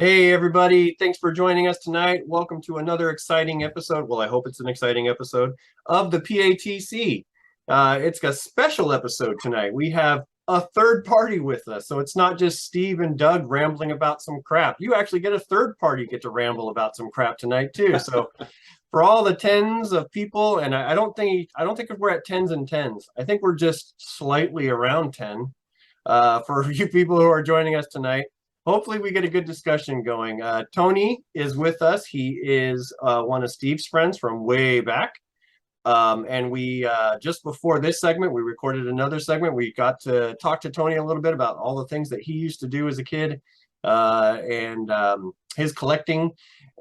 Hey, everybody. Thanks for joining us tonight. Welcome to another exciting episode. Well, I hope it's an exciting episode of the PATC. It's a special episode tonight. We have a third party with us. So it's not just Steve and Doug rambling about some crap. You actually get a third party get to ramble about some crap tonight, too. So for all the tens of people, and I don't think we're at tens and tens. I think we're just slightly around 10 for you people who are joining us tonight. Hopefully we get a good discussion going. Tony is with us. He is one of Steve's friends from way back. And we just before this segment, we recorded another segment. We got to talk to Tony a little bit about all the things that he used to do as a kid and his collecting.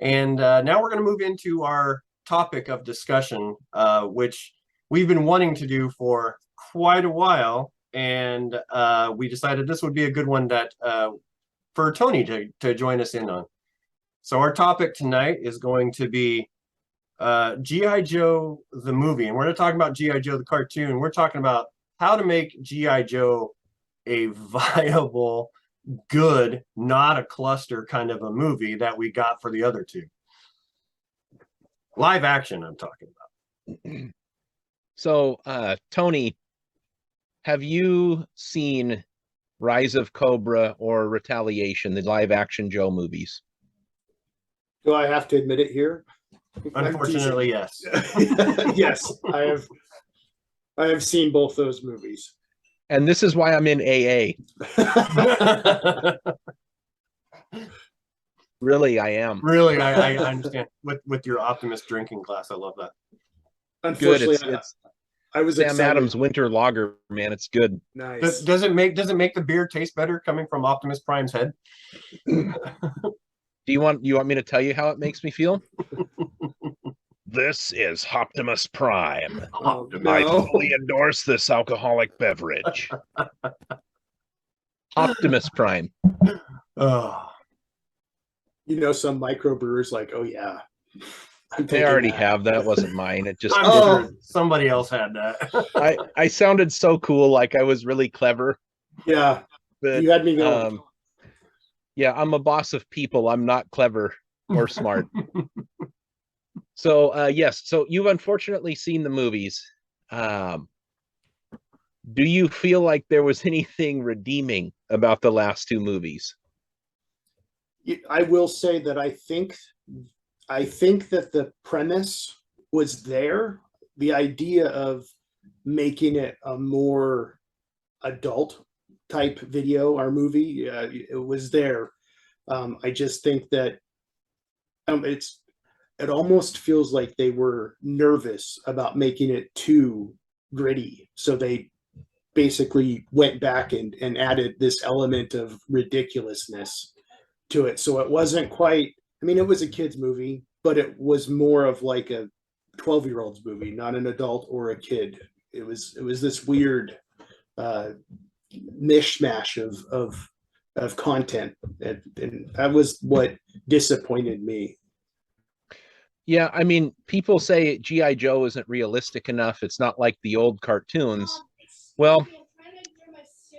And now we're going to move into our topic of discussion, which we've been wanting to do for quite a while. And we decided this would be a good one that for Tony to join us in on. So our topic tonight is going to be G.I. Joe the movie. And we're not talking about G.I. Joe the cartoon. We're talking about how to make G.I. Joe a viable, good, not a cluster kind of a movie that we got for the other two. Live action, I'm talking about. So, Tony, have you seen Rise of Cobra or Retaliation, the live action Joe movies? Do I have to admit it here? Unfortunately, yes. Yes, I have seen both those movies. And this is why I'm in AA. Really, I am. Really, I understand. With your Optimist drinking class, I love that. Unfortunately, it's I was Sam excited. Adams Winter Lager, man. It's good. Nice. Does it make the beer taste better coming from Optimus Prime's head? Do you want me to tell you how it makes me feel? This is Optimus Prime. Oh, I no. fully endorse this alcoholic beverage. Optimus Prime. Oh, Some microbrewers like, oh yeah. They already have that. Wasn't mine. It just I'm sure somebody else had that. I sounded so cool, like I was really clever. Yeah, But you had me going. yeah, I'm a boss of people. I'm not clever or smart. So yes, so you've unfortunately seen the movies. Do you feel like there was anything redeeming about the last two movies? I will say that I think that the premise was there. The idea of making it a more adult type video or movie, it was there. I just think that it almost feels like they were nervous about making it too gritty. So they basically went back and added this element of ridiculousness to it. So it wasn't quite, it was a kid's movie, but it was more of like a 12-year-old's movie, not an adult or a kid. It was this weird mishmash of content. And that was what disappointed me. Yeah, people say G.I. Joe isn't realistic enough. It's not like the old cartoons. Well,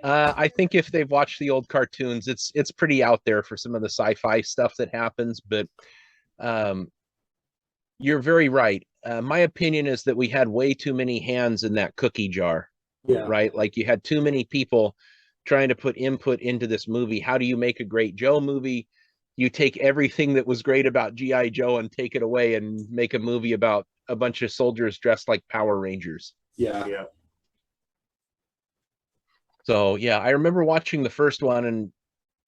I think if they've watched the old cartoons, it's pretty out there for some of the sci-fi stuff that happens. But you're very right. My opinion is that we had way too many hands in that cookie jar. Yeah. Right? Like you had too many people trying to put input into this movie. How do you make a great Joe movie? You take everything that was great about G.I. Joe and take it away and make a movie about a bunch of soldiers dressed like Power Rangers. Yeah. yeah. So, yeah, I remember watching the first one, and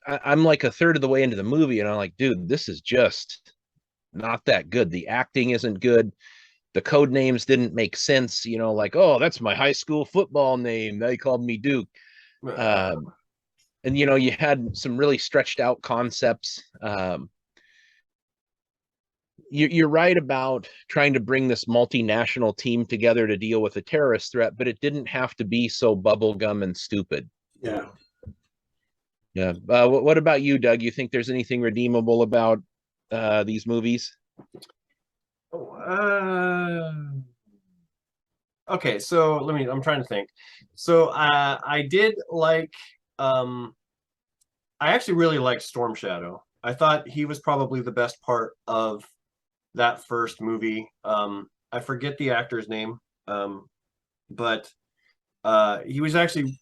I'm like a third of the way into the movie, and I'm like, dude, this is just not that good. The acting isn't good. The code names didn't make sense. Like, oh, that's my high school football name. They called me Duke. And, you had some really stretched out concepts. You're right about trying to bring this multinational team together to deal with a terrorist threat, but it didn't have to be so bubblegum and stupid. Yeah. Yeah. What about you, Doug? You think there's anything redeemable about these movies? Okay, so I'm trying to think. So I did like I actually really liked Storm Shadow. I thought he was probably the best part of that first movie. I forget the actor's name, but he was actually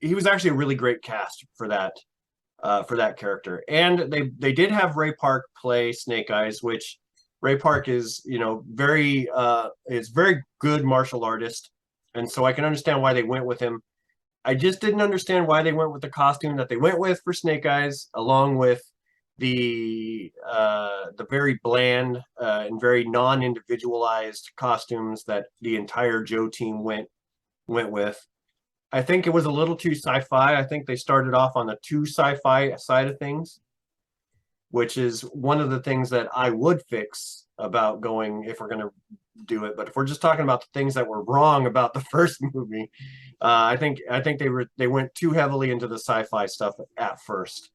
a really great cast for that character. And they did have Ray Park play Snake Eyes, which Ray Park is, very good martial artist, and so I can understand why they went with him. I just didn't understand why they went with the costume that they went with for Snake Eyes, along with the very bland and very non-individualized costumes that the entire Joe team went with. I think it was a little too sci-fi. I think they started off on the too sci-fi side of things, which is one of the things that I would fix about going if we're going to do it. But if we're just talking about the things that were wrong about the first movie, I think they went too heavily into the sci-fi stuff at first.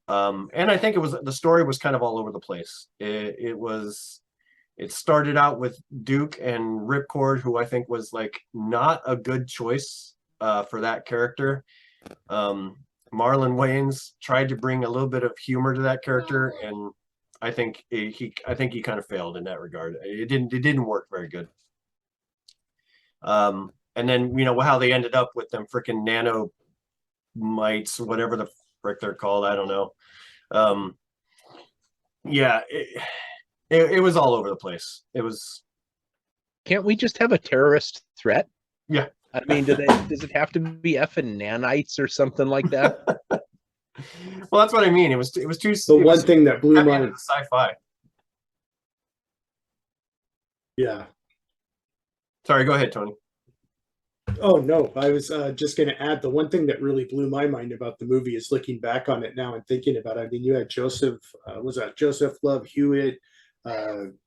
And I think the story was kind of all over the place. It started out with Duke and Ripcord, who I think was like not a good choice for that character. Marlon Wayans tried to bring a little bit of humor to that character, and I think he kind of failed in that regard. It didn't work very good. And then how they ended up with them freaking nano mites, whatever the frick they're called, I don't know. Yeah, it was all over the place. It was. Can't we just have a terrorist threat? Yeah. I mean, does it have to be effing nanites or something like that? Well, that's what I mean. It was too. The one thing that blew my sci-fi. Yeah. Sorry, go ahead, Tony. Oh no, I was just going to add the one thing that really blew my mind about the movie is looking back on it now and thinking about it. I mean, you had Joseph Love Hewitt,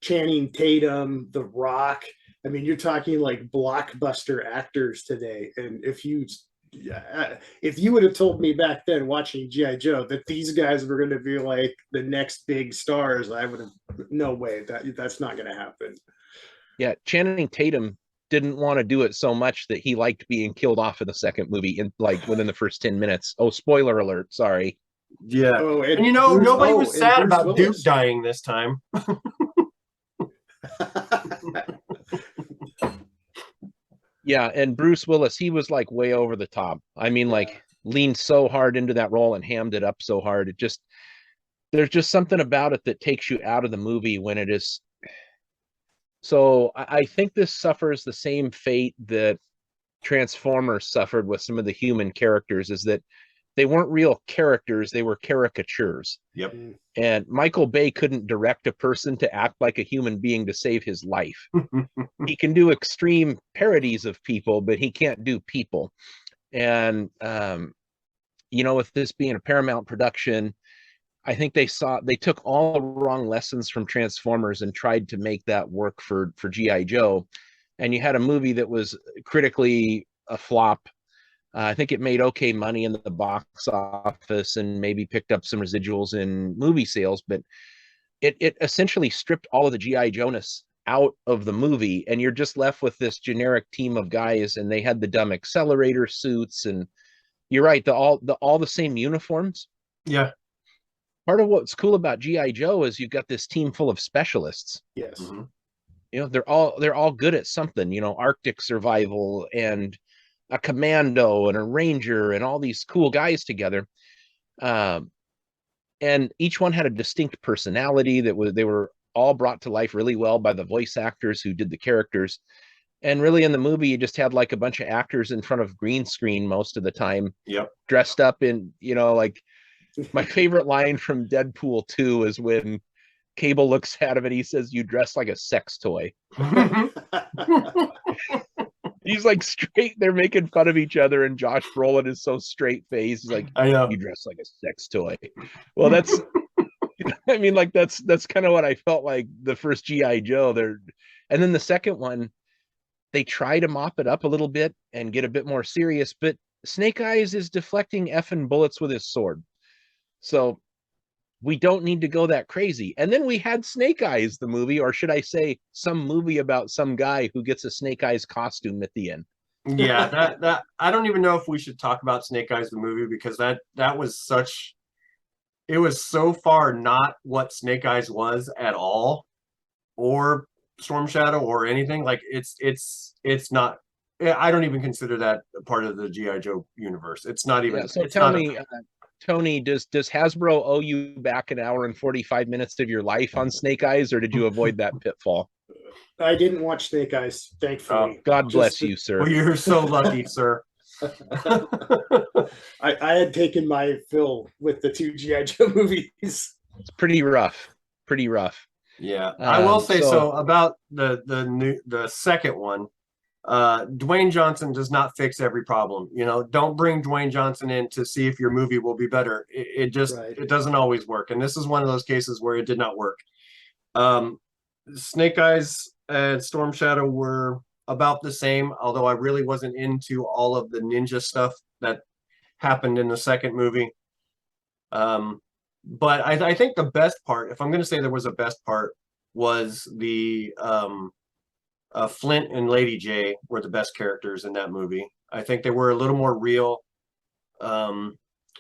Channing Tatum, The Rock. I mean, you're talking like blockbuster actors today. And if you would have told me back then watching G.I. Joe that these guys were going to be like the next big stars, I would have, no way, that's not going to happen. Yeah, Channing Tatum didn't want to do it so much that he liked being killed off in the second movie within the first 10 minutes. Oh, spoiler alert, sorry. Yeah. Oh, and nobody was sad about Willis. Duke dying this time. Yeah, and Bruce Willis, he was like way over the top. I mean, like leaned so hard into that role and hammed it up so hard. There's just something about it that takes you out of the movie when it is. So I think this suffers the same fate that Transformers suffered with some of the human characters, is that they weren't real characters, they were caricatures. Yep. And Michael Bay couldn't direct a person to act like a human being to save his life. He can do extreme parodies of people, but he can't do people. And with this being a Paramount production, I think they took all the wrong lessons from Transformers and tried to make that work for G.I. Joe. And you had a movie that was critically a flop. I think it made okay money in the box office and maybe picked up some residuals in movie sales, but it essentially stripped all of the G.I. Joe-ness out of the movie, and you're just left with this generic team of guys, and they had the dumb accelerator suits, and you're right, all the same uniforms. Yeah. Part of what's cool about G.I. Joe is you've got this team full of specialists. Yes. Mm-hmm. They're all good at something, Arctic survival and a commando and a ranger and all these cool guys together. And each one had a distinct personality they were all brought to life really well by the voice actors who did the characters. And really in the movie, you just had like a bunch of actors in front of green screen most of the time. Yep. Dressed up in, like my favorite line from Deadpool 2 is when Cable looks at him and he says, "You dress like a sex toy." He's like straight. They're making fun of each other, and Josh Brolin is so straight faced. He's like, "I know you dress like a sex toy." Well, that's, I mean, like that's kind of what I felt like the first G.I. Joe there, and then the second one, they try to mop it up a little bit and get a bit more serious, but Snake Eyes is deflecting effing bullets with his sword, so we don't need to go that crazy. And then we had Snake Eyes, the movie, or should I say some movie about some guy who gets a Snake Eyes costume at the end. Yeah, that I don't even know if we should talk about Snake Eyes, the movie, because that was such it was so far not what Snake Eyes was at all, or Storm Shadow or anything. Like it's not. I don't even consider that part of the GI Joe universe. It's not even. Yeah. So It's tell not a. me, Tony, does Hasbro owe you back an hour and 45 minutes of your life on Snake Eyes, or did you avoid that pitfall? I didn't watch Snake Eyes, thankfully. God bless Just you, sir. Well, you're so lucky, sir. I had taken my fill with the two GI Joe movies. It's pretty rough. Pretty rough. Yeah, I will say so so about the second one. Dwayne Johnson does not fix every problem. You know, don't bring Dwayne Johnson in to see if your movie will be better. It just Right. it doesn't always work, and this is one of those cases where it did not work. Um, Snake Eyes and Storm Shadow were about the same, although I really wasn't into all of the ninja stuff that happened in the second movie. But I think the best part, if I'm going to say there was a best part, was the Flint and Lady J were the best characters in that movie. I think they were a little more real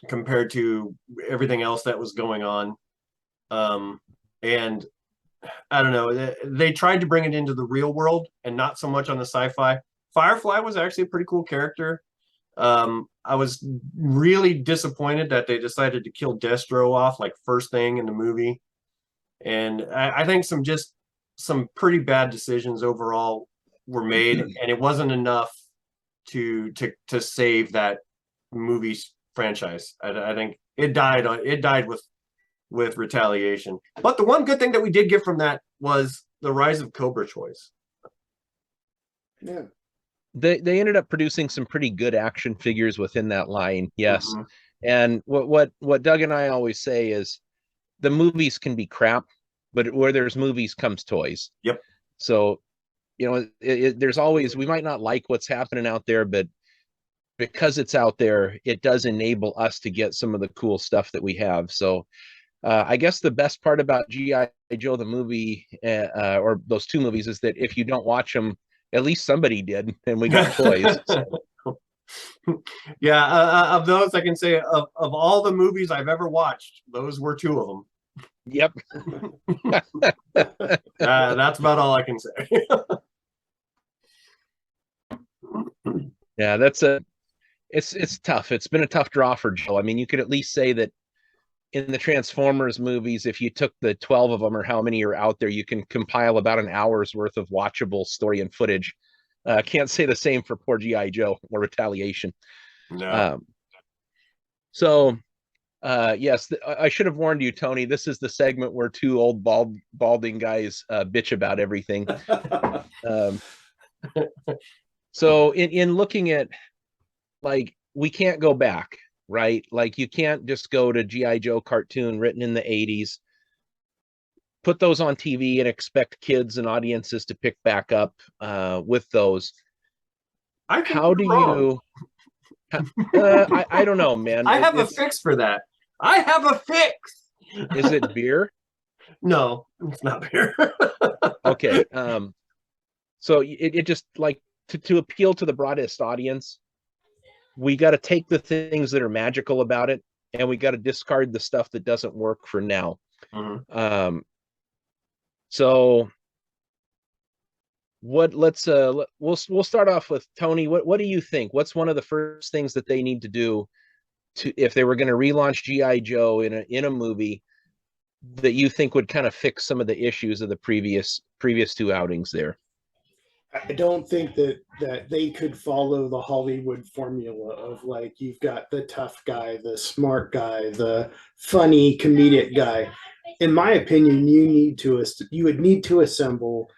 compared to everything else that was going on. And I don't know, they tried to bring it into the real world and not so much on the sci-fi. Firefly was actually a pretty cool character. I was really disappointed that they decided to kill Destro off like first thing in the movie. And I think some pretty bad decisions overall were made, and it wasn't enough to save that movie's franchise. I think it died with Retaliation. But the one good thing that we did get from that was the rise of Cobra Choice. Yeah. they ended up producing some pretty good action figures within that line. Yes. Mm-hmm. And what Doug and I always say is the movies can be crap, but where there's movies comes toys. Yep. So, you know, there's always, we might not like what's happening out there, but because it's out there, it does enable us to get some of the cool stuff that we have. So I guess the best part about G.I. Joe, the movie, or those two movies, is that if you don't watch them, at least somebody did, and we got toys. So. Yeah, of those, I can say of all the movies I've ever watched, those were two of them. Yep. That's about all I can say. Yeah, it's tough. It's been a tough draw for Joe. I mean, you could at least say that in the Transformers movies, if you took the 12 of them or how many are out there, you can compile about an hour's worth of watchable story and footage. Can't say the same for poor G.I. Joe or Retaliation. No. So, yes, I should have warned you, Tony. This is the segment where two old balding guys bitch about everything. So in looking at, like, we can't go back, right? Like, you can't just go to G.I. Joe cartoon written in the 80s, put those on TV and expect kids and audiences to pick back up with those. How do you... I don't know, man. I have a fix for that. I have a fix. Is it beer? No, it's not beer. Okay. So it just, like, to appeal to the broadest audience, we got to take the things that are magical about it, and we got to discard the stuff that doesn't work for now. Mm-hmm. So we'll start off with Tony. What do you think? What's one of the first things that they need to do if they were going to relaunch G.I. Joe in a movie that you think would kind of fix some of the issues of the previous two outings there? I don't think that they could follow the Hollywood formula of, like, you've got the tough guy, the smart guy, the funny comedic guy. In my opinion, you would need to assemble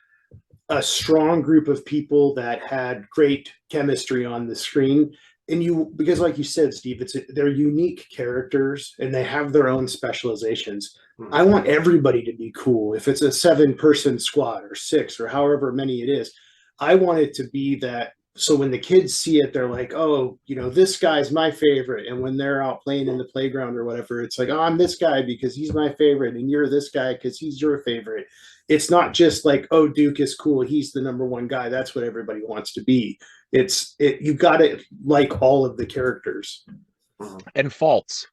a strong group of people that had great chemistry on the screen. And because like you said, Steve, they're unique characters and they have their own specializations. I want everybody to be cool. If it's a 7-person squad or 6 or however many it is, I want it to be that. So when the kids see it, they're like, oh, this guy's my favorite. And when they're out playing in the playground or whatever, it's like, oh, I'm this guy because he's my favorite. And you're this guy because he's your favorite. It's not just like, oh, Duke is cool, he's the number one guy. That's what everybody wants to be. You've got to like all of the characters. And faults.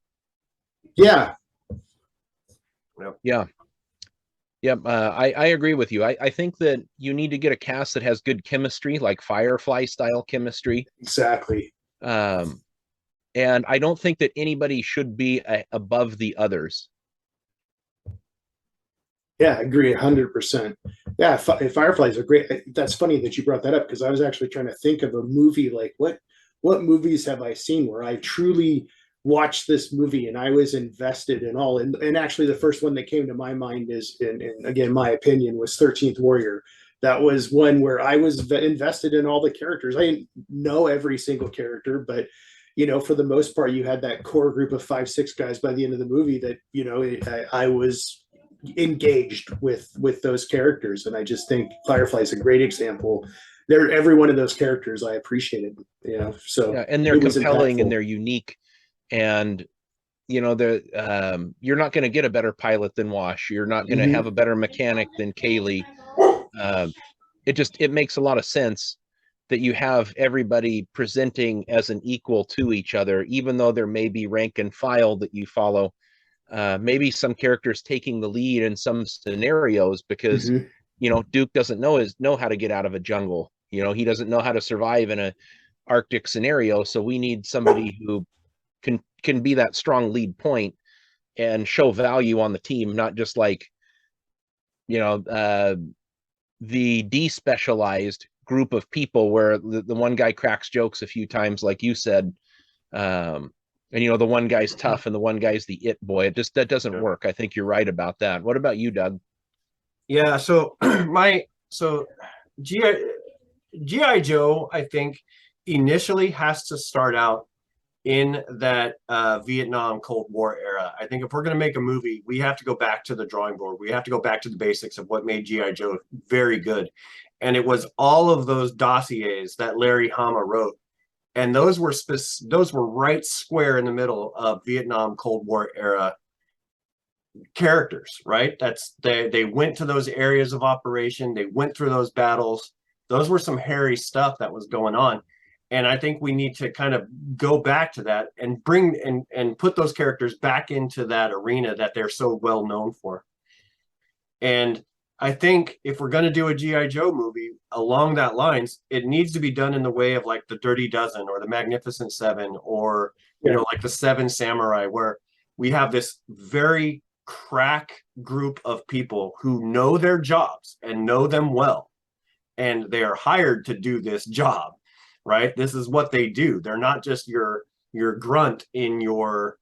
Yeah. Yep. Yeah. Yep. I agree with you. I think that you need to get a cast that has good chemistry, like Firefly style chemistry. Exactly. Um, and I don't think that anybody should be above the others. Yeah, I agree 100%. Yeah, Fireflies are great. That's funny that you brought that up because I was actually trying to think of a movie like what movies have I seen where I truly watched this movie and I was invested in all. And actually, the first one that came to my mind is, and again, my opinion was 13th Warrior. That was one where I was invested in all the characters. I didn't know every single character, but for the most part, you had that core group of 5, 6 guys by the end of the movie that I was engaged with those characters, and I just think Firefly is a great example. They're every one of those characters I appreciated, so Yeah, and they're it was compelling and impactful. they're unique, and the you're not going to get a better pilot than Wash. You're not going to have a better mechanic than Kaylee. Um, it makes a lot of sense that you have everybody presenting as an equal to each other, even though there may be rank and file that you follow. Maybe some characters taking the lead in some scenarios because Mm-hmm. Duke doesn't know how to get out of a jungle. He doesn't know how to survive in a Arctic scenario. So we need somebody who can be that strong lead point and show value on the team, not just like the despecialized group of people where the one guy cracks jokes a few times, like you said. And the one guy's tough and the one guy's the it boy. That doesn't work. I think you're right about that. What about you, Doug? Yeah. So GI Joe, I think, initially has to start out in that Vietnam Cold War era. I think if we're going to make a movie, we have to go back to the drawing board. We have to go back to the basics of what made GI Joe very good, and it was all of those dossiers that Larry Hama wrote, and those were right square in the middle of Vietnam Cold War era characters, right? They went to those areas of operation, they went through those battles. Those were some hairy stuff that was going on. And I think we need to kind of go back to that and bring and put those characters back into that arena that they're so well known for. And I think if we're going to do a GI Joe movie along that lines, it needs to be done in the way of like the Dirty Dozen or the Magnificent Seven, or like the Seven Samurai, where we have this very crack group of people who know their jobs and know them well, and they are hired to do this job, right? This is what they do. They're not just your grunt in your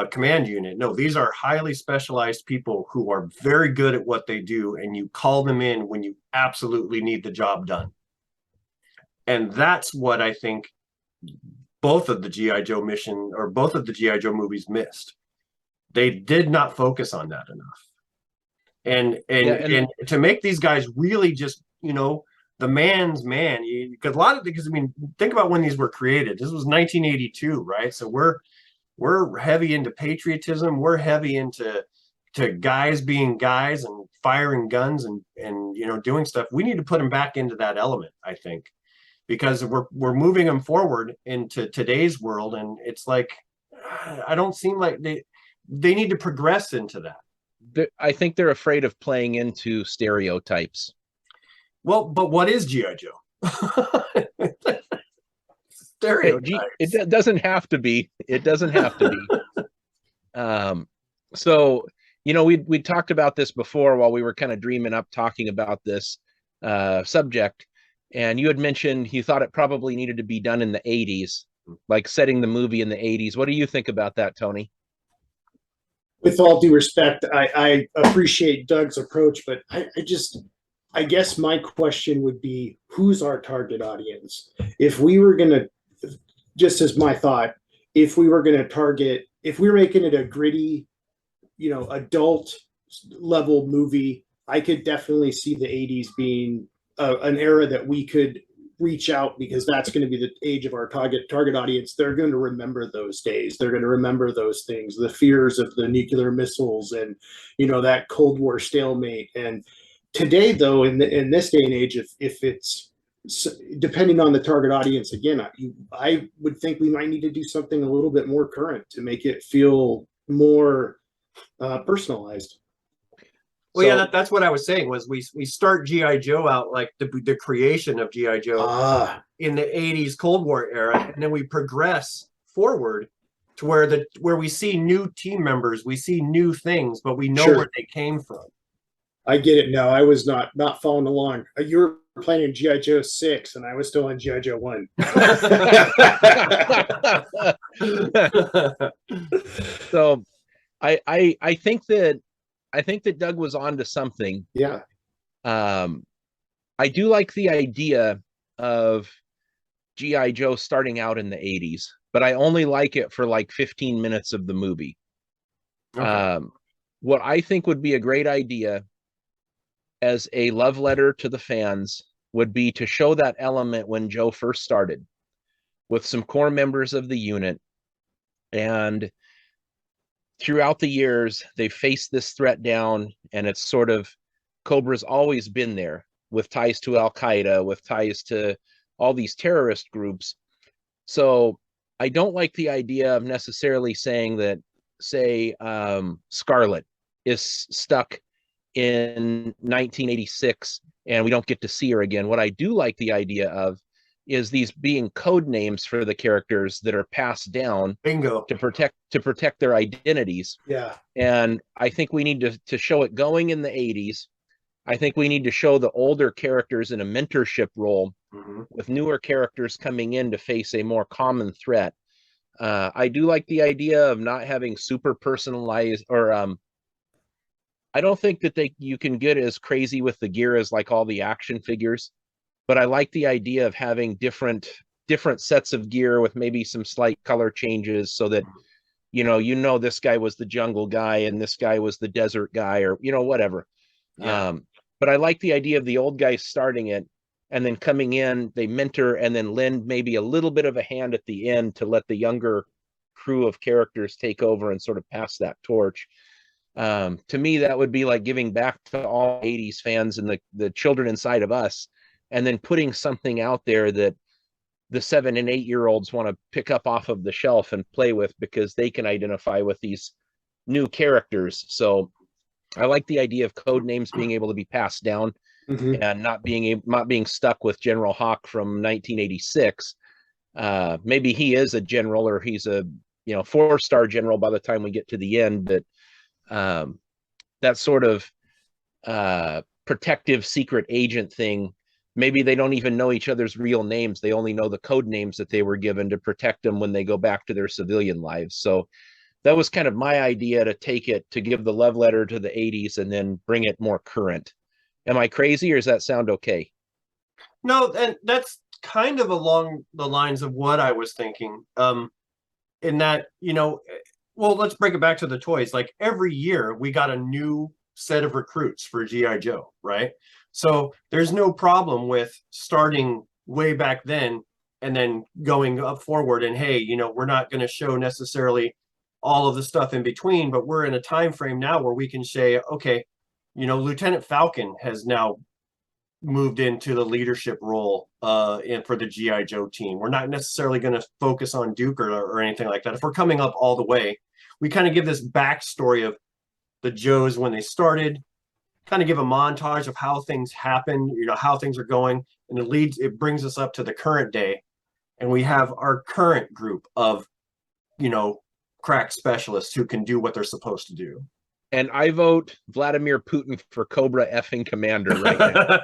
command unit. No, these are highly specialized people who are very good at what they do, and you call them in when you absolutely need the job done. And that's what I think both of the GI Joe movies missed. They did not focus on that enough. And to make these guys really just, the man's man, because I mean, think about when these were created. This was 1982, right? So we're heavy into patriotism. We're heavy into guys being guys and firing guns and doing stuff. We need to put them back into that element, I think, because we're moving them forward into today's world, and it's like I don't seem like they need to progress into that. I think they're afraid of playing into stereotypes. Well, but what is GI Joe? Stereotypes. It doesn't have to be. It doesn't have to be. So we talked about this before while we were kind of dreaming up talking about this subject, and you had mentioned you thought it probably needed to be done in the 80s, like setting the movie in the 80s. What do you think about that, Tony? With all due respect, I appreciate Doug's approach, but I guess my question would be, who's our target audience? If we were going to, just as my thought, if we were making it a gritty, adult level movie, I could definitely see the 80s being an era that we could reach out, because that's going to be the age of our target audience. They're going to remember those days. They're going to remember those things, the fears of the nuclear missiles and, that Cold War stalemate. And today, though, in this day and age, if it's depending on the target audience, again, I would think we might need to do something a little bit more current to make it feel more personalized. Well, yeah, that's what I was saying was we start GI Joe out like the creation of GI Joe in the 80s Cold War era, and then we progress forward to where we see new team members, we see new things, but we know where they came from. I get it now. I was not following along. You were playing GI Joe 6, and I was still on GI Joe 1. So I think that Doug was onto something. Yeah. I do like the idea of GI Joe starting out in the 80s, but I only like it for like 15 minutes of the movie. Okay. What I think would be a great idea as a love letter to the fans would be to show that element when Joe first started with some core members of the unit. And throughout the years, they faced this threat down, and it's sort of Cobra's always been there with ties to Al-Qaeda, with ties to all these terrorist groups. So I don't like the idea of necessarily saying that, say, Scarlet is stuck in 1986 and we don't get to see her again. What I do like the idea of is these being code names for the characters that are passed down. Bingo. to protect their identities. Yeah. And I think we need to show it going in the 80s. I think we need to show the older characters in a mentorship role with newer characters coming in to face a more common threat. I do like the idea of not having super personalized, or I don't think that you can get as crazy with the gear as like all the action figures, but I like the idea of having different sets of gear with maybe some slight color changes so that, this guy was the jungle guy and this guy was the desert guy, or, whatever. Yeah. But I like the idea of the old guys starting it and then coming in, they mentor and then lend maybe a little bit of a hand at the end to let the younger crew of characters take over and sort of pass that torch. To me, that would be like giving back to all 80s fans and the children inside of us, and then putting something out there that the 7 and 8-year-olds want to pick up off of the shelf and play with because they can identify with these new characters. So I like the idea of code names being able to be passed down and not being stuck with General Hawk from 1986. Maybe he is a general, or he's a 4-star general by the time we get to the end, but that sort of protective secret agent thing, maybe they don't even know each other's real names. They only know the code names that they were given to protect them when they go back to their civilian lives. So that was kind of my idea, to give the love letter to the 80s and then bring it more current. Am I crazy, or does that sound okay? No, and that's kind of along the lines of what I was thinking. In that, well, let's bring it back to the toys. Like every year we got a new set of recruits for GI Joe, right? So there's no problem with starting way back then and then going up forward, and hey, we're not going to show necessarily all of the stuff in between, but we're in a time frame now where we can say, okay, Lieutenant Falcon has now moved into the leadership role for the GI Joe team. We're not necessarily going to focus on Duke or anything like that. If we're coming up all the way, we kind of give this backstory of the Joes when they started, kind of give a montage of how things happen, how things are going, and it brings us up to the current day, and we have our current group of crack specialists who can do what they're supposed to do. And I vote Vladimir Putin for Cobra effing Commander right now.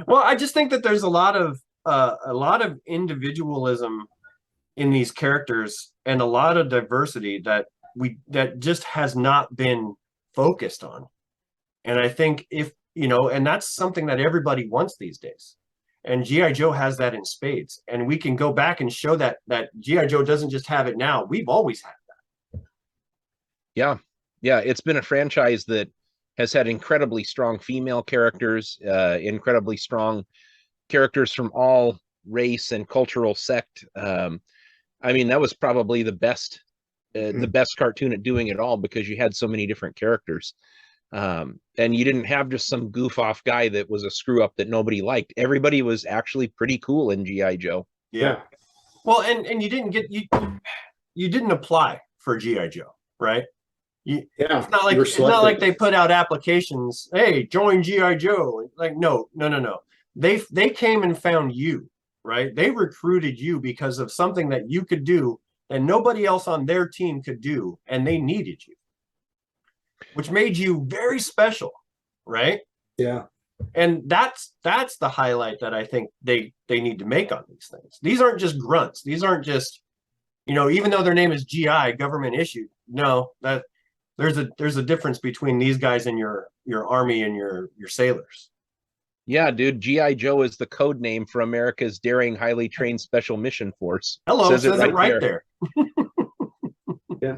Well, I just think that there's a lot of individualism in these characters and a lot of diversity that just has not been focused on. And I think and that's something that everybody wants these days. And GI Joe has that in spades. And we can go back and show that GI Joe doesn't just have it now. We've always had that. Yeah, it's been a franchise that has had incredibly strong female characters, incredibly strong characters from all race and cultural sect. I mean, that was probably the best cartoon at doing it all, because you had so many different characters. And you didn't have just some goof off guy that was a screw up that nobody liked. Everybody was actually pretty cool in GI Joe. Yeah. Well, and you didn't apply for GI Joe, right? Yeah, It's not like you were it's not like selected. they put out applications. Hey, join GI Joe. Like no. They came and found you, right? They recruited you because of something that you could do that nobody else on their team could do, and they needed you, which made you very special, right? Yeah. And that's the highlight that I think they need to make on these things. These aren't just grunts. These aren't just, even though their name is GI, government issued. No, that there's a difference between these guys and your army and your sailors. Yeah, dude, GI Joe is the code name for America's daring, highly trained special mission force. Hello, Says says it right there. Yeah.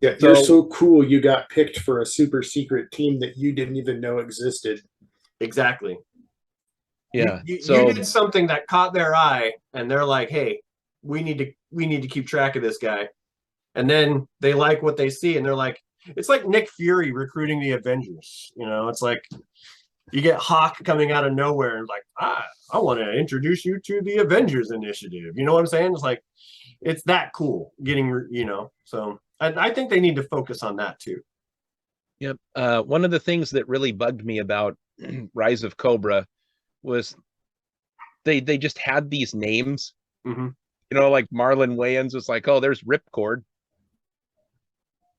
Yeah, So- you're so cool you got picked for a super secret team that you didn't even know existed. Exactly. Yeah. You So did something that caught their eye, and they're like, "Hey, we need to keep track of this guy." And then they like what they see, and they're like, it's like Nick Fury recruiting the Avengers. It's like you get Hawk coming out of nowhere and like, I want to introduce you to the Avengers Initiative. You know what I'm saying? It's like, it's that cool getting, so I think they need to focus on that too. Yep. One of the things that really bugged me about Rise of Cobra was they just had these names. Mm-hmm. Like Marlon Wayans was like, oh, there's Ripcord.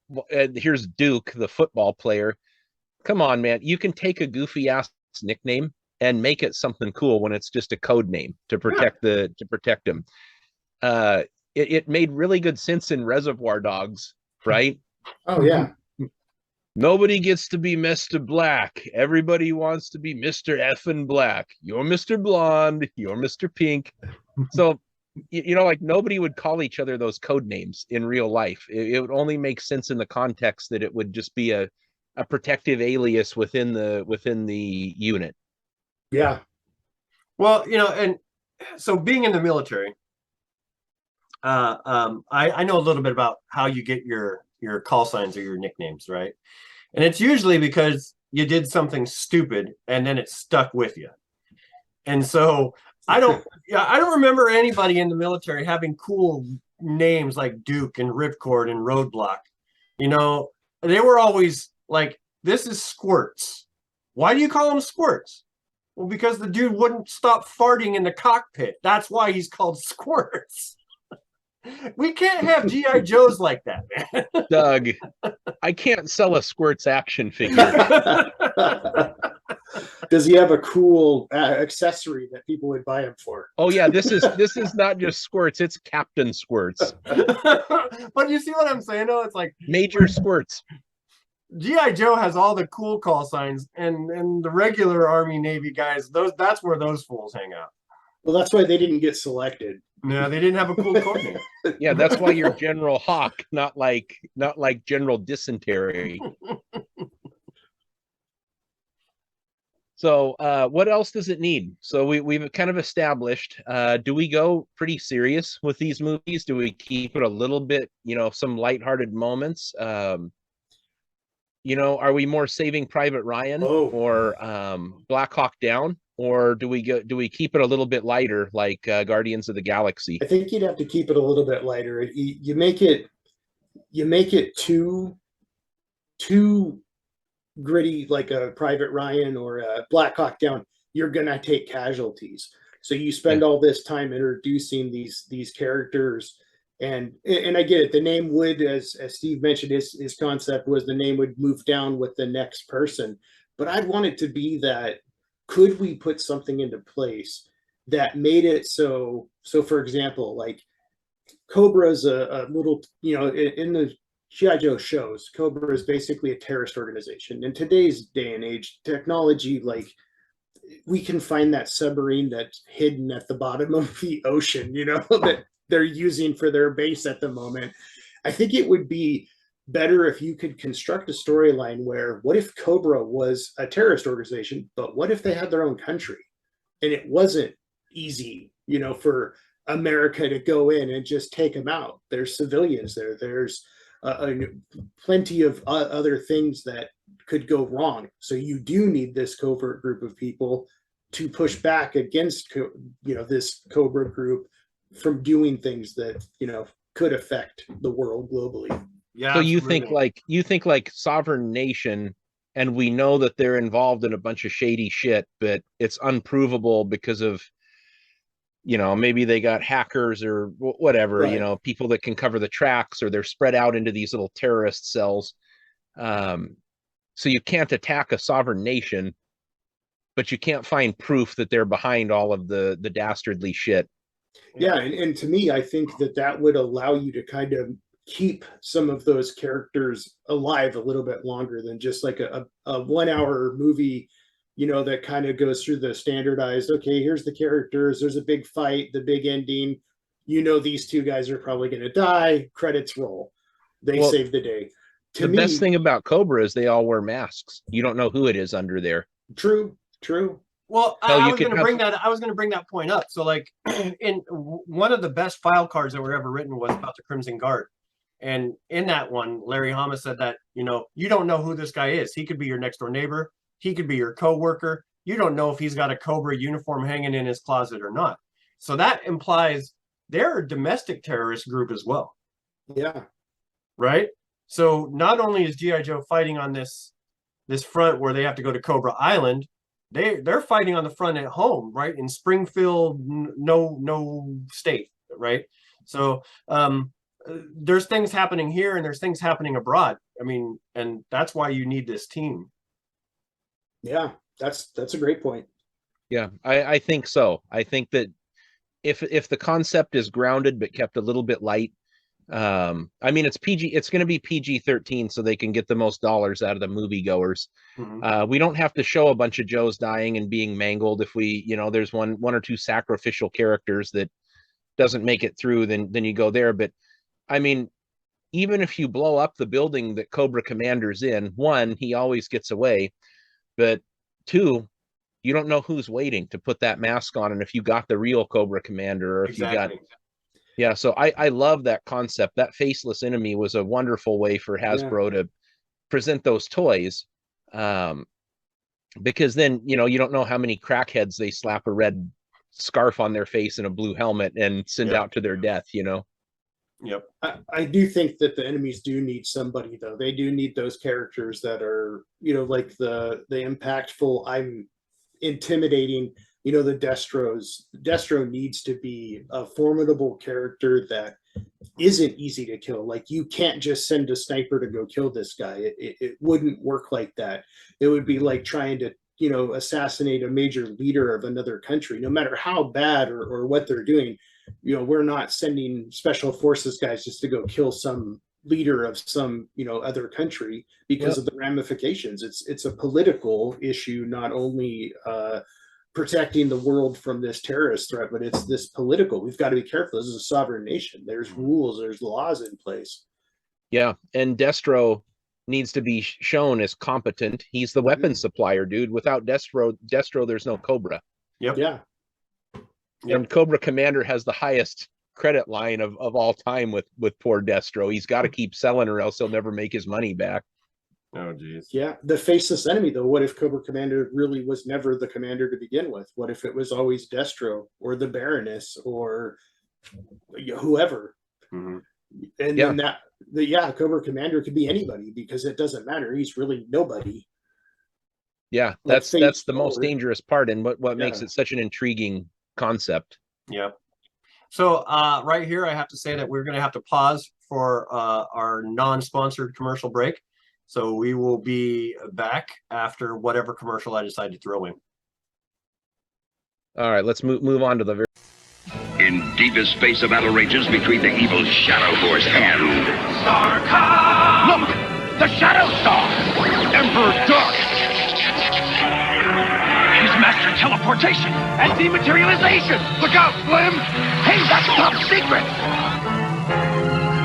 Well, here's Duke, the football player. Come on, man. You can take a goofy ass nickname and make it something cool when it's just a code name to protect him. It made really good sense in Reservoir Dogs, right? Oh yeah. Nobody gets to be Mr. Black. Everybody wants to be Mr. Effin' Black. You're Mr. Blonde. You're Mr. Pink. So, like nobody would call each other those code names in real life. It would only make sense in the context that it would just be a protective alias within the unit. Yeah. Well, and so being in the military, I know a little bit about how you get your call signs or your nicknames, right? And it's usually because you did something stupid and then it stuck with you. And so I don't remember anybody in the military having cool names like Duke and Ripcord and Roadblock. They were always like, this is Squirts. Why do you call him Squirts? Well, because the dude wouldn't stop farting in the cockpit. That's why he's called Squirts. We can't have GI Joes like that, man. Doug, I can't sell a Squirts action figure. Does he have a cool accessory that people would buy him for? Oh yeah, this is not just Squirts, it's Captain Squirts. But you see what I'm saying though? It's like Major Squirts. GI Joe has all the cool call signs, and the regular Army Navy guys, that's where those fools hang out. Well, that's why they didn't get selected. No, they didn't have a cool code name. Yeah, that's why you're General Hawk, not like General Dysentery. So what else does it need? So we've kind of established, do we go pretty serious with these movies? Do we keep it a little bit, some lighthearted moments? Are we more Saving Private Ryan or Black Hawk Down? Or do we keep it a little bit lighter like Guardians of the Galaxy? I think you'd have to keep it a little bit lighter. You make it too gritty like a Private Ryan or a Black Hawk Down, you're gonna take casualties. So you spend all this time introducing these characters, and I get it. The name would, as Steve mentioned, his concept was the name would move down with the next person. But I'd want it to be that, could we put something into place that made it so for example, like Cobra's a little, in the G.I. Joe shows, Cobra is basically a terrorist organization. In today's day and age, technology, like, we can find that submarine that's hidden at the bottom of the ocean, that they're using for their base at the moment. I think it would be better if you could construct a storyline where, what if Cobra was a terrorist organization, but what if they had their own country? And it wasn't easy, for America to go in and just take them out. There's civilians there. There's plenty of other things that could go wrong. So you do need this covert group of people to push back against, this Cobra group from doing things that, could affect the world globally. Yeah. So you think absolutely. like Sovereign Nation, and we know that they're involved in a bunch of shady shit, but it's unprovable because of, maybe they got hackers or whatever, Right. people that can cover the tracks, or they're spread out into these little terrorist cells. So you can't attack a sovereign nation, but you can't find proof that they're behind all of the dastardly shit. Yeah, and to me, I think that that would allow you to kind of keep some of those characters alive a little bit longer than just like a 1 hour movie, that kind of goes through the standardized, okay, here's the characters, there's a big fight, the big ending. These two guys are probably going to die, credits roll. They Well, save the day. To the best me, thing about Cobra is they all wear masks. You don't know who it is under there. true, true. Well, Hell, I you was could going to have bring that. I was going to bring that point up. So, like, one of the best file cards that were ever written was about the Crimson Guard, and in that one, Larry Hama said that you don't know who this guy is. He could be your next door neighbor. He could be your coworker. You don't know if he's got a Cobra uniform hanging in his closet or not. So that implies they're a domestic terrorist group as well, Yeah, right? So not only is GI Joe fighting on this front where they have to go to Cobra Island, they're fighting on the front at home, right, in Springfield, no state, right? So there's things happening here and there's things happening abroad. I mean, and that's why you need this team. yeah, that's a great point. Yeah, I think so. I think that if the concept is grounded but kept a little bit light, I mean, it's going to be PG-13 so they can get the most dollars out of the moviegoers. We don't have to show a bunch of Joes dying and being mangled. If there's one or two sacrificial characters that doesn't make it through, then you go there. But I mean, even if you blow up the building that Cobra Commander's in, one, he always gets away, but two, you don't know who's waiting to put that mask on, and if you got the real Cobra Commander, or if you got. Exactly. Yeah, so I love that concept. That faceless enemy was a wonderful way for Hasbro to present those toys, because then you don't know how many crackheads they slap a red scarf on their face and a blue helmet and send out to their death. Yep. I do think that the enemies do need somebody, though. They do need those characters that are, like the impactful, I'm intimidating, the Destro needs to be a formidable character that isn't easy to kill. Like, you can't just send a sniper to go kill this guy. It wouldn't work like that. It would be like trying to, assassinate a major leader of another country. No matter how bad or what they're doing, we're not sending special forces guys just to go kill some leader of some other country because of the ramifications. It's a political issue, not only protecting the world from this terrorist threat, but it's this political. We've got to be careful. This is a sovereign nation. There's rules, there's laws in place. Yeah, and Destro needs to be shown as competent. He's the weapons supplier, dude. Without Destro, there's no Cobra. Yep. Yeah. And Cobra Commander has the highest credit line of all time with poor Destro. He's got to keep selling or else he'll never make his money back. Oh, geez. Yeah, the faceless enemy, though. What if Cobra Commander really was never the commander to begin with? What if it was always Destro or the Baroness or whoever? Mm-hmm. And then Cobra Commander could be anybody because it doesn't matter. He's really nobody. Yeah, that's the most dangerous part, and what makes it such an intriguing concept. Yeah. So right here, I have to say that we're going to have to pause for our non-sponsored commercial break. So we will be back after whatever commercial I decide to throw in. All right, let's move on to the very. In deepest space, a battle rages between the evil Shadow Force and Starcom! Look! The Shadow Star! Emperor Dark! He's mastered teleportation and dematerialization! Look out, Slim! Hey, that's top secret!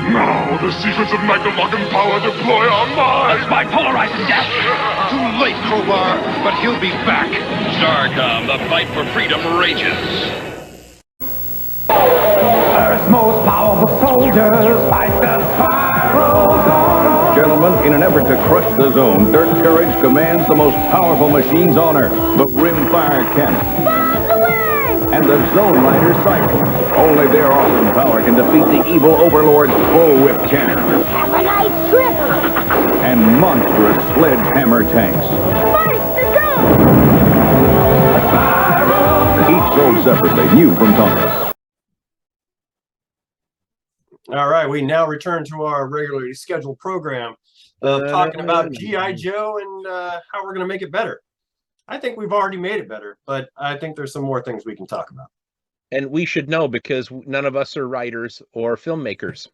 Now the secrets of Magdaloggan power deploy on mine! That's my polarizing death! Too late, Crowbar, but he'll be back! Starcom, the fight for freedom rages. Earth's most powerful soldiers fight the spiral. Gentlemen, in an effort to crush the zone, Dirt Courage commands the most powerful machines on Earth, the Rimfire Cannon. Bombs away! and the Zone Rider Cycle. Only their awesome power can defeat the evil Overlord's bullwhip cannon. Have a nice trip! And monstrous sledgehammer tanks. Fight the go! Each sold separately, new from Tonka. All right, we now return to our regularly scheduled program of talking about G.I. Joe and how we're going to make it better. I think we've already made it better, but I think there's some more things we can talk about. And we should know because none of us are writers or filmmakers.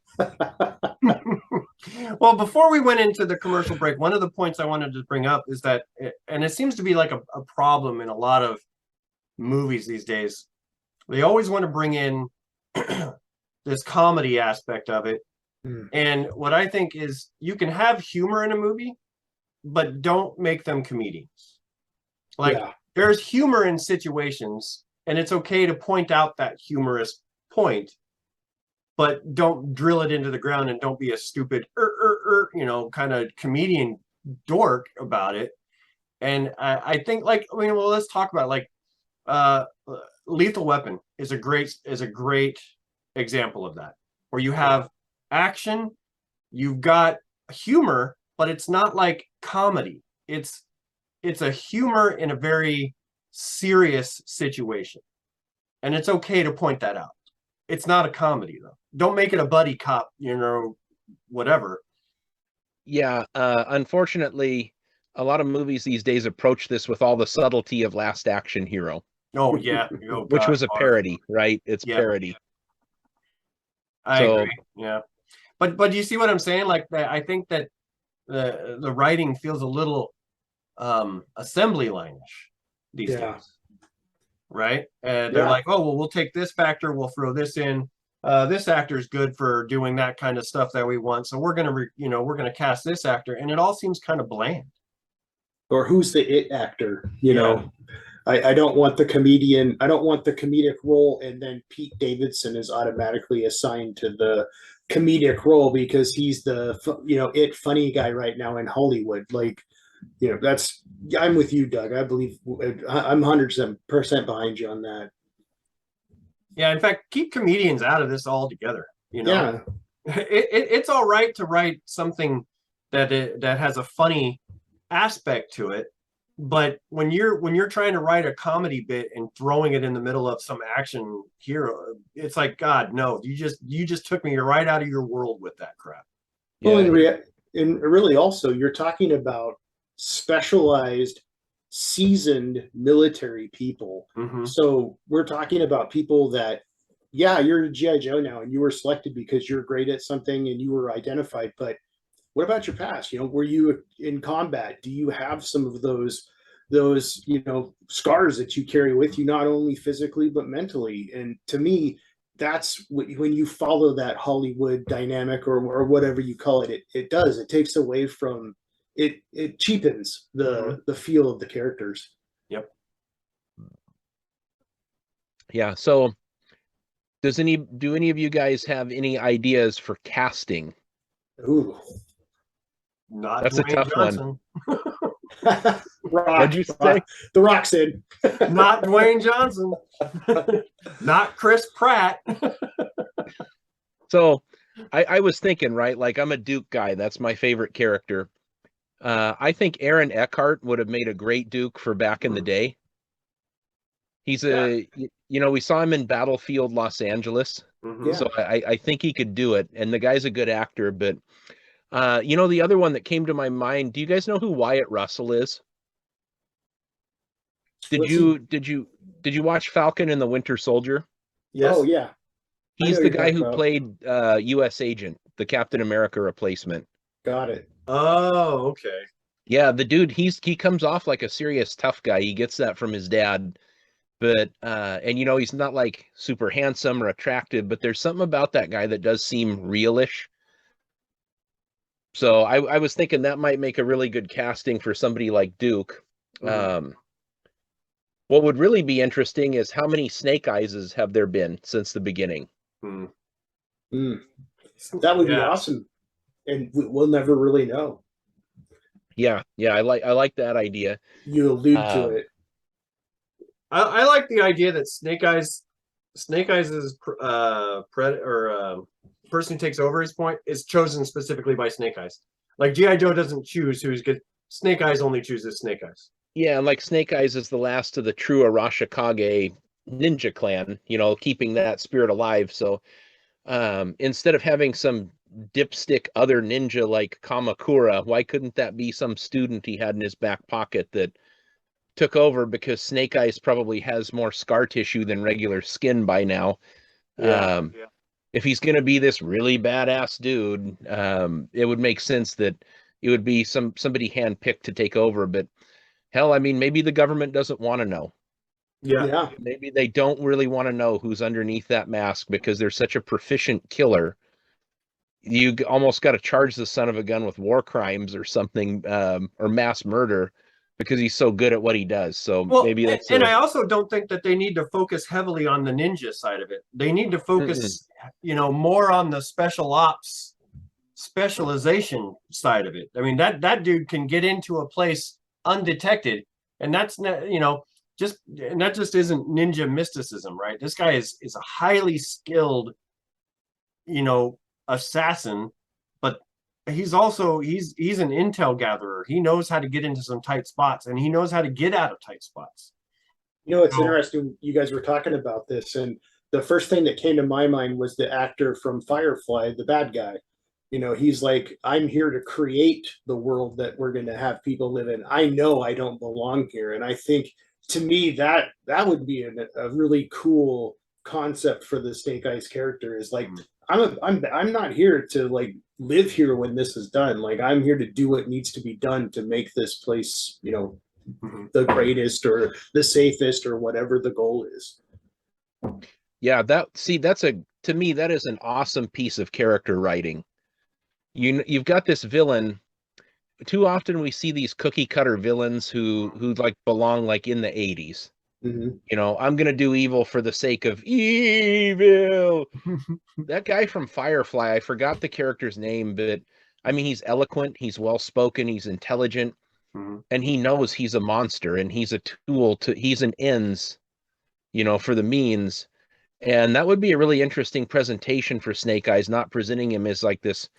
Well, before we went into the commercial break, one of the points I wanted to bring up is that, and it seems to be like a problem in a lot of movies these days, they always want to bring in this comedy aspect of it. And what I think is you can have humor in a movie, but don't make them comedians. Like there's humor in situations, and it's okay to point out that humorous point, but don't drill it into the ground and don't be a stupid, kind of comedian dork about it. And I think well, let's talk about Lethal Weapon is a great example of that, where you have action, you've got humor, but it's not like comedy. It's a humor in a very serious situation. And it's okay to point that out. It's not a comedy though. Don't make it a buddy cop, whatever. Yeah, unfortunately, a lot of movies these days approach this with all the subtlety of Last Action Hero. Oh yeah, which was a parody, right? It's parody. I agree. Yeah, but do you see what I'm saying? Like, I think that the writing feels a little assembly line-ish these days, right? And they're like, oh well, we'll take this factor, we'll throw this in. This actor's good for doing that kind of stuff that we want, so we're gonna cast this actor, and it all seems kind of bland. Or who's the it actor? You know, I don't want the comedian. I don't want the comedic role, and then Pete Davidson is automatically assigned to the comedic role because he's the it funny guy right now in Hollywood. Like, I'm with you, Doug. I believe I'm 100% behind you on that. Yeah, in fact, keep comedians out of this altogether. It's all right to write something that has a funny aspect to it, but when you're trying to write a comedy bit and throwing it in the middle of some action hero, it's like, God, no, you just took me right out of your world with that crap. Well, and really also you're talking about specialized, seasoned military people. So we're talking about people that, you're a G.I. Joe now and you were selected because you're great at something and you were identified, but what about your past? Were you in combat? Do you have some of those scars that you carry with you, not only physically but mentally? And to me, that's when you follow that Hollywood dynamic or whatever you call it, it takes away from it. It cheapens the feel of the characters. Yep. Yeah. So, do any of you guys have any ideas for casting? Ooh. Not That's Dwayne a tough Johnson. one. What'd you say? The Rock's in. Not Dwayne Johnson. Not Chris Pratt. So I was thinking, right? Like, I'm a Duke guy. That's my favorite character. I think Aaron Eckhart would have made a great Duke for back in the day. He's we saw him in Battlefield Los Angeles. So I think he could do it. And the guy's a good actor, but the other one that came to my mind, do you guys know who Wyatt Russell is? Did you watch Falcon and the Winter Soldier? Yes. Oh yeah. He's the guy who played US Agent, the Captain America replacement. Got it. Oh, okay. Yeah, the dude, he comes off like a serious tough guy. He gets that from his dad. But and he's not like super handsome or attractive, but there's something about that guy that does seem realish. So I was thinking that might make a really good casting for somebody like Duke. What would really be interesting is how many Snake Eyeses have there been since the beginning? That would be awesome, and we'll never really know. Yeah, I like that idea. You allude to it. I like the idea that Snake Eyes is person who takes over his point is chosen specifically by Snake Eyes. Like G.I. Joe doesn't choose who's good. Snake Eyes only chooses Snake Eyes. Yeah, and like Snake Eyes is the last of the true Arashikage ninja clan, keeping that spirit alive. So instead of having some dipstick other ninja like Kamakura, why couldn't that be some student he had in his back pocket that took over, because Snake Eyes probably has more scar tissue than regular skin by now. Yeah. If he's going to be this really badass dude, it would make sense that it would be somebody handpicked to take over. But hell, I mean, maybe the government doesn't want to know. Yeah. Maybe they don't really want to know who's underneath that mask because they're such a proficient killer. You almost got to charge the son of a gun with war crimes or something, or mass murder, because he's so good at what he does. So Well, maybe that's and I also don't think that they need to focus heavily on the ninja side of it. They need to focus, more on the special ops specialization side of it. I mean, that dude can get into a place undetected, and that's not, that just isn't ninja mysticism, right? This guy is a highly skilled, assassin, but he's also he's an intel gatherer. He knows how to get into some tight spots, and he knows how to get out of tight spots. It's interesting. You guys were talking about this, and the first thing that came to my mind was the actor from Firefly, the bad guy. He's like, I'm here to create the world that we're going to have people live in. I know I don't belong here, and I think to me that would be a really cool concept for the Snake Eyes character. Is like, I'm not here to like live here when this is done. Like, I'm here to do what needs to be done to make this place, the greatest or the safest or whatever the goal is. Yeah, to me, that is an awesome piece of character writing. You've got this villain. Too often we see these cookie cutter villains who like belong like in the 80s. Mm-hmm. I'm gonna do evil for the sake of evil. That guy from Firefly, I forgot the character's name, but I mean, he's eloquent, he's well spoken, he's intelligent, and he knows he's a monster, and he's a tool he's an ends, for the means. And that would be a really interesting presentation for Snake Eyes, not presenting him as like this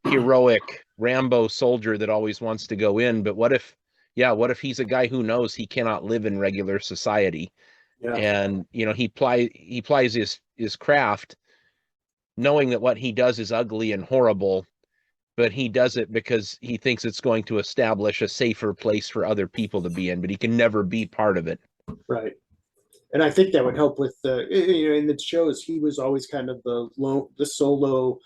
heroic Rambo soldier that always wants to go in. But what if he's a guy who knows he cannot live in regular society? Yeah. And, he plies his craft, knowing that what he does is ugly and horrible, but he does it because he thinks it's going to establish a safer place for other people to be in, but he can never be part of it. Right. And I think that would help with in the shows, he was always kind of the solo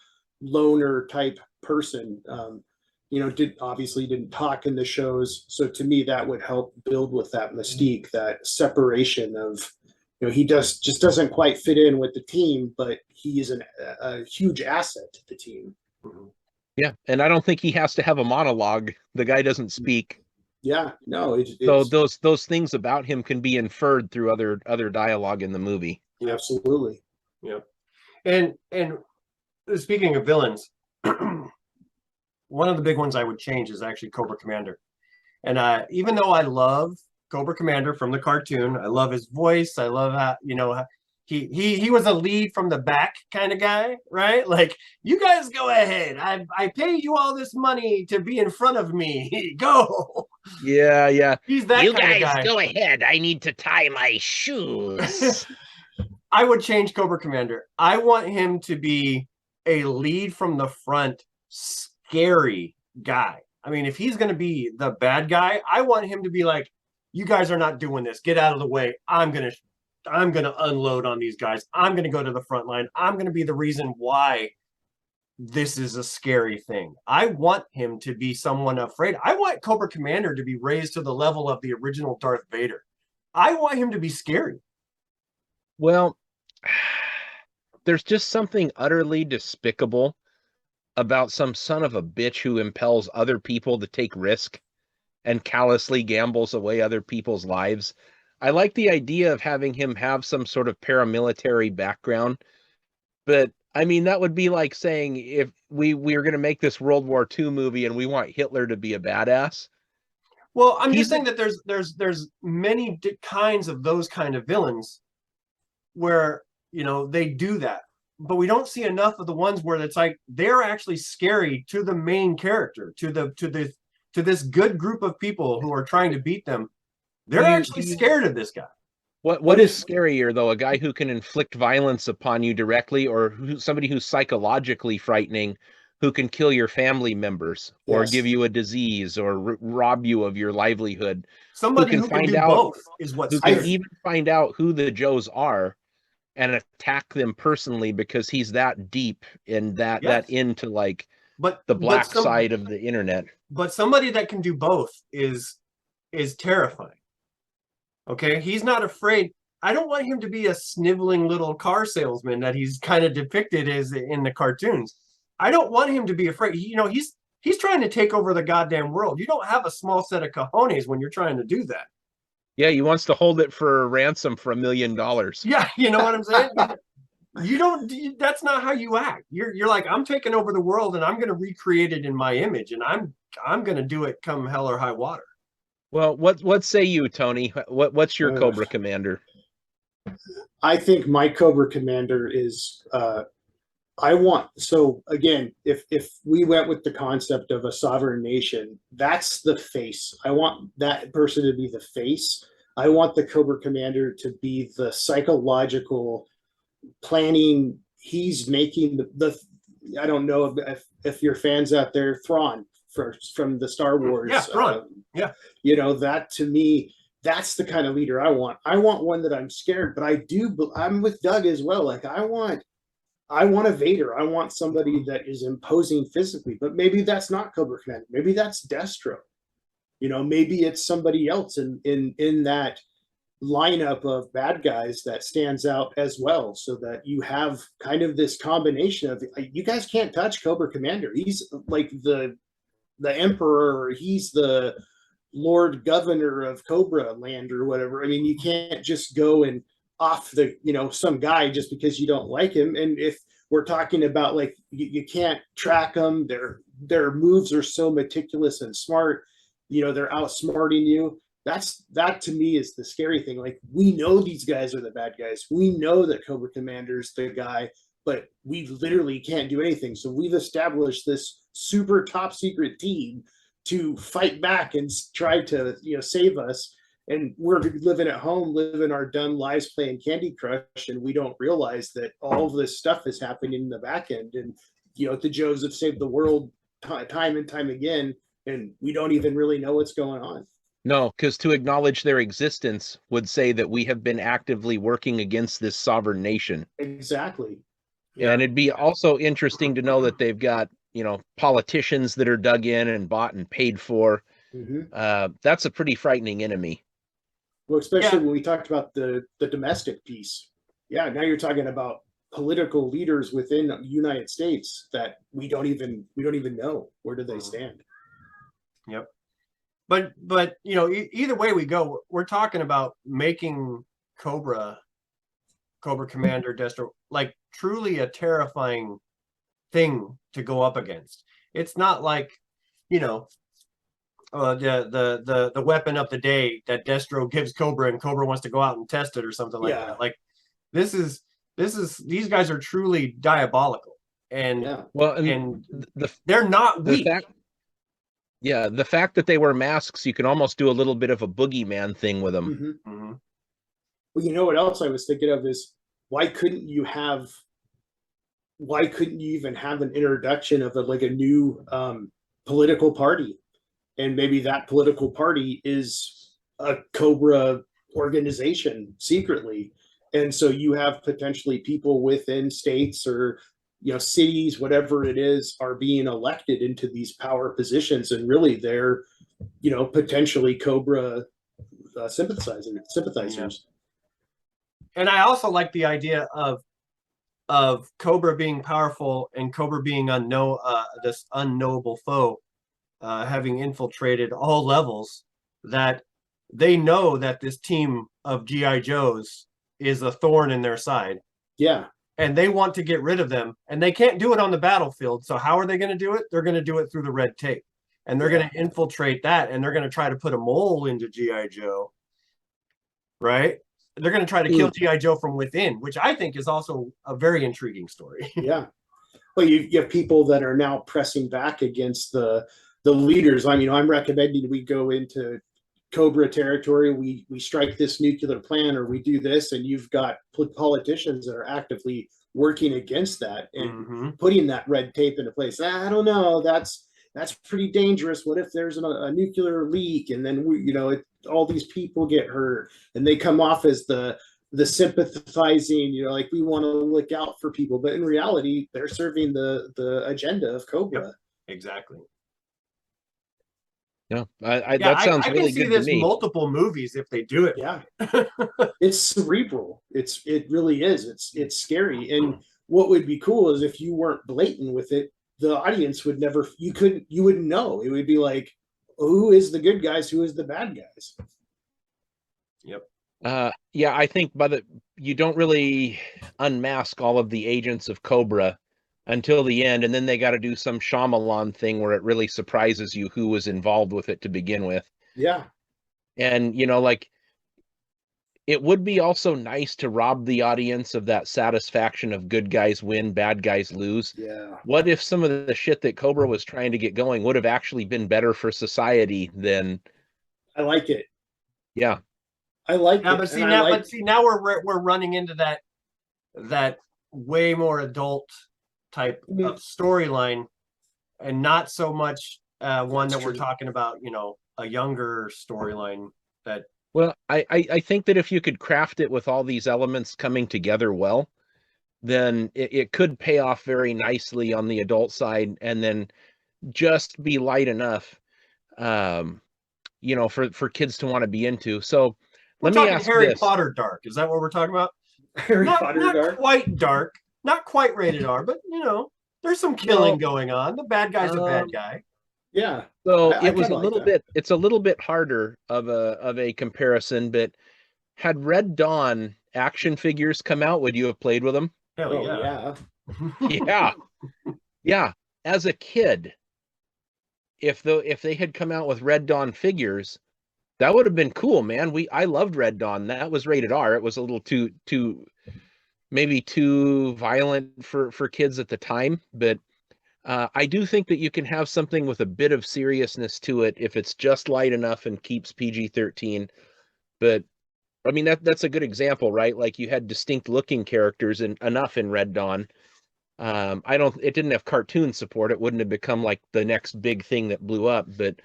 loner type person. Didn't talk in the shows. So to me, that would help build with that mystique, that separation of, he just doesn't quite fit in with the team, but he is a huge asset to the team. Yeah. And I don't think he has to have a monologue. The guy doesn't speak. Yeah, no. So those things about him can be inferred through other dialogue in the movie. Absolutely. Yeah. And speaking of villains, one of the big ones I would change is actually Cobra Commander. And even though I love Cobra Commander from the cartoon, I love his voice. I love how, he was a lead from the back kind of guy, right? Like, you guys go ahead. I pay you all this money to be in front of me. Go. Yeah. He's that kind of guy. Go ahead. I need to tie my shoes. I would change Cobra Commander. I want him to be a lead from the front, scary guy. I mean, if he's going to be the bad guy, I want him to be like, you guys are not doing this. Get out of the way. I'm going to unload on these guys. I'm going to go to the front line. I'm going to be the reason why this is a scary thing. I want him to be someone afraid. I want Cobra Commander to be raised to the level of the original Darth Vader. I want him to be scary. Well, there's just something utterly despicable about some son of a bitch who impels other people to take risk and callously gambles away other people's lives. I like the idea of having him have some sort of paramilitary background, but I mean, that would be like saying if we were going to make this World War II movie and we want Hitler to be a badass. Well, I'm He's just saying that there's many kinds of those kind of villains where, they do that, but we don't see enough of the ones where it's like they're actually scary to the main character, to this good group of people who are trying to beat them. They're actually scared of this guy. What is scarier though? A guy who can inflict violence upon you directly, or somebody who's psychologically frightening, who can kill your family members or Yes. give you a disease or rob you of your livelihood? Somebody who can do both is what's who can scary. even find out who the Joes are and attack them personally because he's that deep in that Yes. into like But the black side of the internet. But somebody that can do both is terrifying. Okay, he's not afraid. I don't want him to be a sniveling little car salesman that he's kind of depicted as in the cartoons. I don't want him to be afraid. He's trying to take over the goddamn world. You don't have a small set of cojones when you're trying to do that. Yeah, he wants to hold it for ransom for $1 million. Yeah, you know what I'm saying? You don't. That's not how you act. You're like, I'm taking over the world and I'm going to recreate it in my image, and I'm going to do it come hell or high water. Well, what say you, Tony? What's your Cobra Commander? I think my Cobra Commander is so again, if we went with the concept of a sovereign nation, that's the face. I want that person to be the face. I want the Cobra Commander to be the psychological planning. He's making the I don't know if your fans out there, Thrawn from the Star Wars. Yeah, Thrawn. Yeah. That to me, that's the kind of leader I want. I want one that I'm scared, but I'm with Doug as well. Like I want a Vader. I want somebody that is imposing physically, but maybe that's not Cobra Commander. Maybe that's Destro. Maybe it's somebody else in that lineup of bad guys that stands out as well, so that you have kind of this combination of, you guys can't touch Cobra Commander. He's like the emperor, he's the Lord Governor of Cobra Land or whatever. I mean, you can't just go and off some guy just because you don't like him. And if we're talking about like you can't track them, their moves are so meticulous and smart, they're outsmarting you. That to me is the scary thing. Like, we know these guys are the bad guys. We know that Cobra Commander's the guy, but we literally can't do anything. So we've established this super top secret team to fight back and try to save us. And we're living at home, living our dumb lives playing Candy Crush, and we don't realize that all of this stuff is happening in the back end. And the Joes have saved the world time and time again, and we don't even really know what's going on. No, because to acknowledge their existence would say that we have been actively working against this sovereign nation. Exactly. Yeah. And it'd be also interesting to know that they've got, politicians that are dug in and bought and paid for. Mm-hmm. That's a pretty frightening enemy. Well, especially when we talked about the domestic piece. Yeah, now you're talking about political leaders within the United States that we don't even know where do they stand. Yep. But either way we go, we're talking about making Cobra Commander Destro like truly a terrifying thing to go up against. It's not like the weapon of the day that Destro gives Cobra and Cobra wants to go out and test it or something like that. Like this is these guys are truly diabolical, and they're not weak. The fact that they wear masks, you can almost do a little bit of a boogeyman thing with them. Mm-hmm. Mm-hmm. Well, you know what else I was thinking of is, why couldn't you even have an introduction of a new political party? And maybe that political party is a Cobra organization secretly. And so you have potentially people within states or cities, whatever it is, are being elected into these power positions, and really they're potentially Cobra sympathizers. Yeah. And I also like the idea of Cobra being powerful and Cobra being this unknowable foe, having infiltrated all levels, that they know that this team of GI Joes is a thorn in their side. Yeah. And they want to get rid of them, and they can't do it on the battlefield. So how are they going to do it? They're going to do it through the red tape. and they're going to infiltrate that, and they're going to try to put a mole into GI Joe, right? They're going to try to kill GI Joe from within, which I think is also a very intriguing story. Yeah. Well, you have people that are now pressing back against the leaders. I mean, I'm recommending we go into Cobra territory, we strike this nuclear plan, or we do this, and you've got politicians that are actively working against that and putting that red tape into place. I don't know, that's pretty dangerous. What if there's a nuclear leak, and then all these people get hurt, and they come off as the sympathizing, like we want to look out for people, but in reality, they're serving the agenda of Cobra. Yep, exactly. Yeah, that sounds really good to me. I can see this multiple movies if they do it. Yeah, it's cerebral. It really is. It's scary. And what would be cool is if you weren't blatant with it, the audience would never. You wouldn't know. It would be like, who is the good guys? Who is the bad guys? Yep. Yeah, I think you don't really unmask all of the agents of Cobra until the end, and then they got to do some Shyamalan thing where it really surprises you who was involved with it to begin with. Yeah. And, like, it would be also nice to rob the audience of that satisfaction of good guys win, bad guys lose. Yeah. What if some of the shit that Cobra was trying to get going would have actually been better for society than... I like it. Yeah. I like it. But now we're running into that way more adult type of storyline, and not so much one that we're talking about, a younger storyline. Well, I think that if you could craft it with all these elements coming together well, then it could pay off very nicely on the adult side, and then just be light enough, for kids to want to be into. So we're let me talking ask Harry this. Potter dark. Is that what we're talking about? Harry Potter not dark? Quite dark. Not quite rated R, but there's some killing going on. The bad guy's a bad guy. Yeah. So I it was a little that. bit. It's a little bit harder of a comparison. But had Red Dawn action figures come out, would you have played with them? Hell yeah. Yeah. Yeah. As a kid, if they had come out with Red Dawn figures, that would have been cool, man. I loved Red Dawn. That was rated R. It was a little maybe too violent for kids at the time, but I do think that you can have something with a bit of seriousness to it if it's just light enough and keeps PG-13. But I mean, that's a good example, right? Like, you had distinct looking characters enough in Red Dawn. It didn't have cartoon support. It wouldn't have become like the next big thing that blew up, but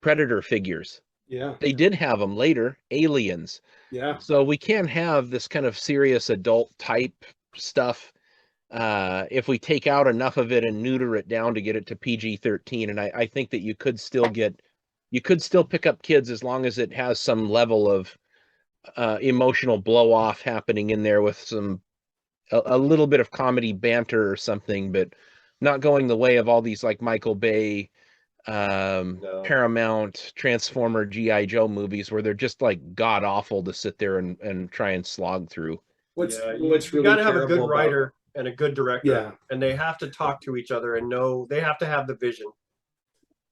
Predator figures. Yeah. They did have them later, Aliens. Yeah. So we can have this kind of serious adult type stuff if we take out enough of it and neuter it down to get it to PG-13. And I think that you could still pick up kids as long as it has some level of emotional blow off happening in there with a little bit of comedy banter or something, but not going the way of all these like Michael Bay, Paramount, Transformer, GI Joe movies where they're just like god awful to sit there and try and slog through. What's you really got to have a good terrible writer and a good director, Yeah. and they have to talk to each other and know they have to have the vision.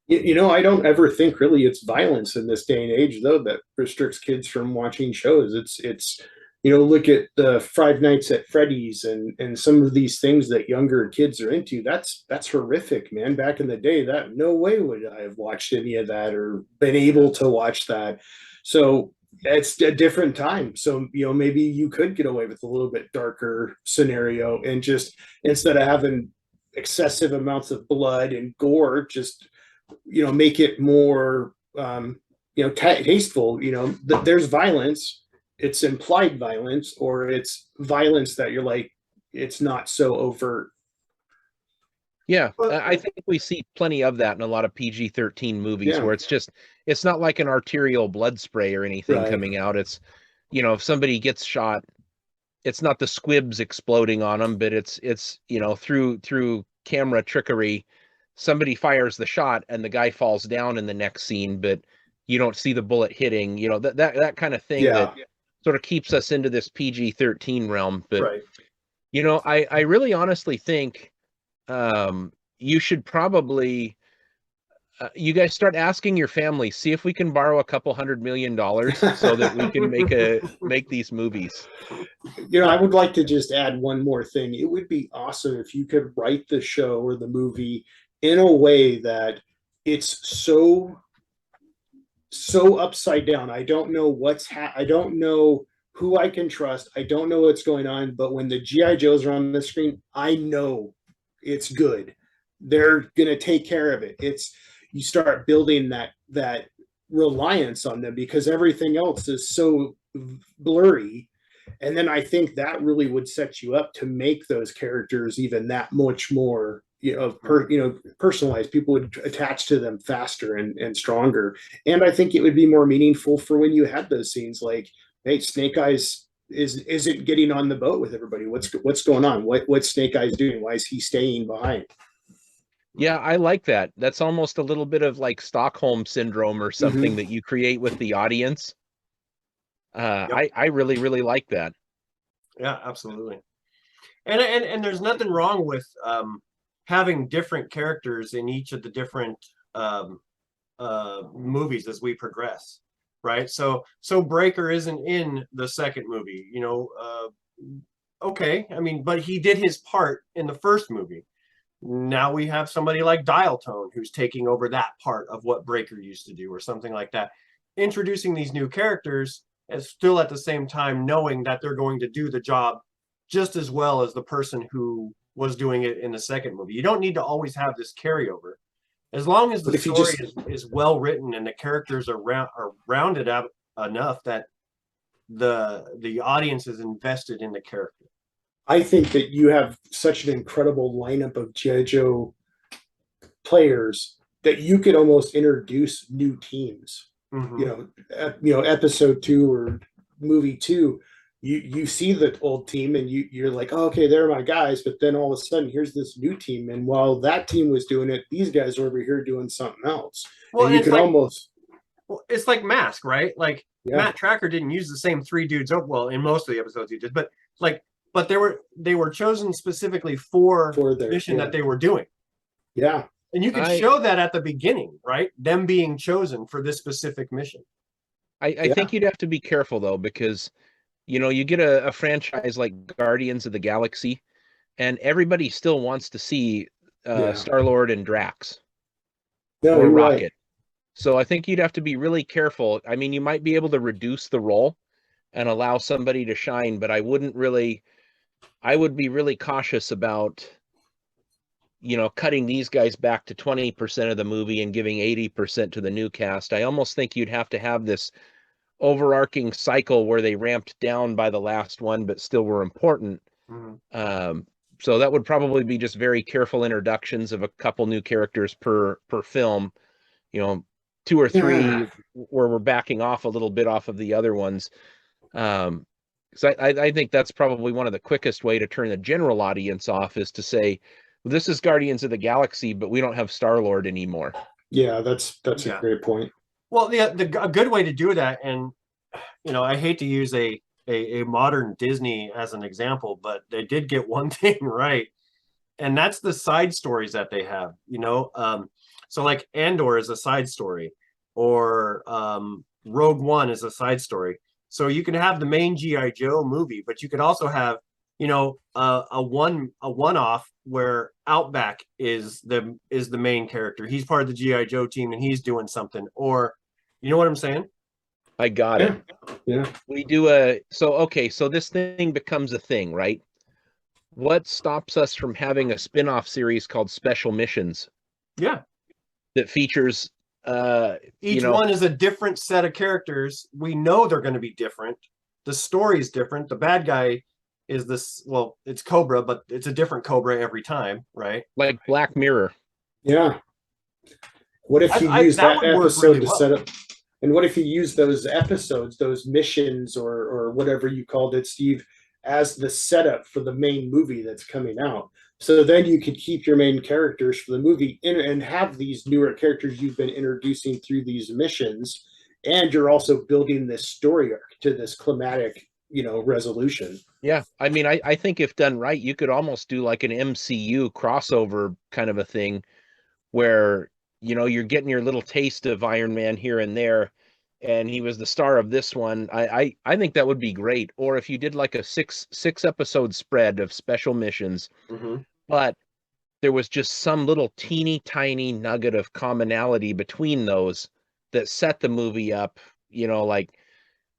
I don't ever think really it's violence in this day and age, though, that restricts kids from watching shows. It's look at the Five Nights at Freddy's and some of these things that younger kids are into. That's horrific, man. Back in the day, that no way would I have watched any of that or been able to watch that. So it's a different time. So, maybe you could get away with a little bit darker scenario and just instead of having excessive amounts of blood and gore, just make it more tasteful. There's violence, it's implied violence, or it's violence that you're like, it's not so overt. Yeah, I think we see plenty of that in a lot of PG-13 movies where it's not like an arterial blood spray or anything coming out. It's, if somebody gets shot, it's not the squibs exploding on them, but it's through camera trickery, somebody fires the shot and the guy falls down in the next scene, but you don't see the bullet hitting, that kind of thing that sort of keeps us into this PG-13 realm. But, I really honestly think you should probably You guys start asking your family, see if we can borrow a couple $100 million so that we can make these movies. I would like to just add one more thing. It would be awesome if you could write the show or the movie in a way that it's so upside down. I don't know I don't know who I can trust. I don't know what's going on, but when the GI Joes are on the screen, I know it's good. They're going to take care of it. You start building that reliance on them because everything else is so blurry. And then I think that really would set you up to make those characters even that much more personalized. People would attach to them faster and stronger. And I think it would be more meaningful for when you had those scenes like, hey, Snake Eyes isn't getting on the boat with everybody. What's going on? What's Snake Eyes doing? Why is he staying behind? Yeah, I like that. That's almost a little bit of like Stockholm syndrome or something that you create with the audience. I really, really like that. Yeah, absolutely. And there's nothing wrong with having different characters in each of the different movies as we progress, right? So Breaker isn't in the second movie, okay. I mean, but he did his part in the first movie. Now we have somebody like Dial Tone who's taking over that part of what Breaker used to do or something like that. Introducing these new characters and still at the same time knowing that they're going to do the job just as well as the person who was doing it in the second movie. You don't need to always have this carryover. As long as the story is well written and the characters are rounded out enough that the audience is invested in the character. I think that you have such an incredible lineup of G.I. Joe players that you could almost introduce new teams. Episode 2 or movie 2, you see the old team and you're like, oh, okay, they're my guys, but then all of a sudden here's this new team, and while that team was doing it, these guys are over here doing something else. Well, and you could it's like Mask, right? Like Matt Tracker didn't use the same 3 dudes. Well, in most of the episodes he did, but they were chosen specifically for the mission that they were doing. Yeah. And you could show that at the beginning, right? Them being chosen for this specific mission. I think you'd have to be careful though, because you get a franchise like Guardians of the Galaxy, and everybody still wants to see Star-Lord and Drax or Rocket. Right. So I think you'd have to be really careful. I mean, you might be able to reduce the role and allow somebody to shine, but I would be really cautious about cutting these guys back to 20% of the movie and giving 80% to the new cast. I almost think you'd have to have this overarching cycle where they ramped down by the last one, but still were important. So that would probably be just very careful introductions of a couple new characters per film, 2 or 3 where we're backing off a little bit off of the other ones. So I think that's probably one of the quickest way to turn the general audience off is to say, well, this is Guardians of the Galaxy, but we don't have Star-Lord anymore. Yeah, that's a great point. Well, a good way to do that, and I hate to use a modern Disney as an example, but they did get one thing right, and that's the side stories that they have. So like Andor is a side story, or Rogue One is a side story. So you can have the main G.I. Joe movie, but you could also have a one-off where Outback is the main character. He's part of the G.I. Joe team and he's doing something. Or you know what I'm saying? I got it. Yeah. We do so this thing becomes a thing, right? What stops us from having a spin-off series called Special Missions? Yeah. That features each one is a different set of characters. We know they're going to be different. The story is different. The bad guy is it's Cobra, but it's a different Cobra every time, right? Like Black Mirror. Yeah. What if you use that episode really to set up? And what if you use those episodes, those missions, or whatever you called it, Steve, as the setup for the main movie that's coming out? So then you could keep your main characters for the movie and have these newer characters you've been introducing through these missions, and you're also building this story arc to this climatic, resolution. Yeah, I mean, I think if done right, you could almost do like an MCU crossover kind of a thing, where you know, you're getting your little taste of Iron Man here and there, and he was the star of this one. I think that would be great. Or if you did like a six episode spread of special missions, Mm-hmm. but there was just some little teeny tiny nugget of commonality between those that set the movie up, you know, like,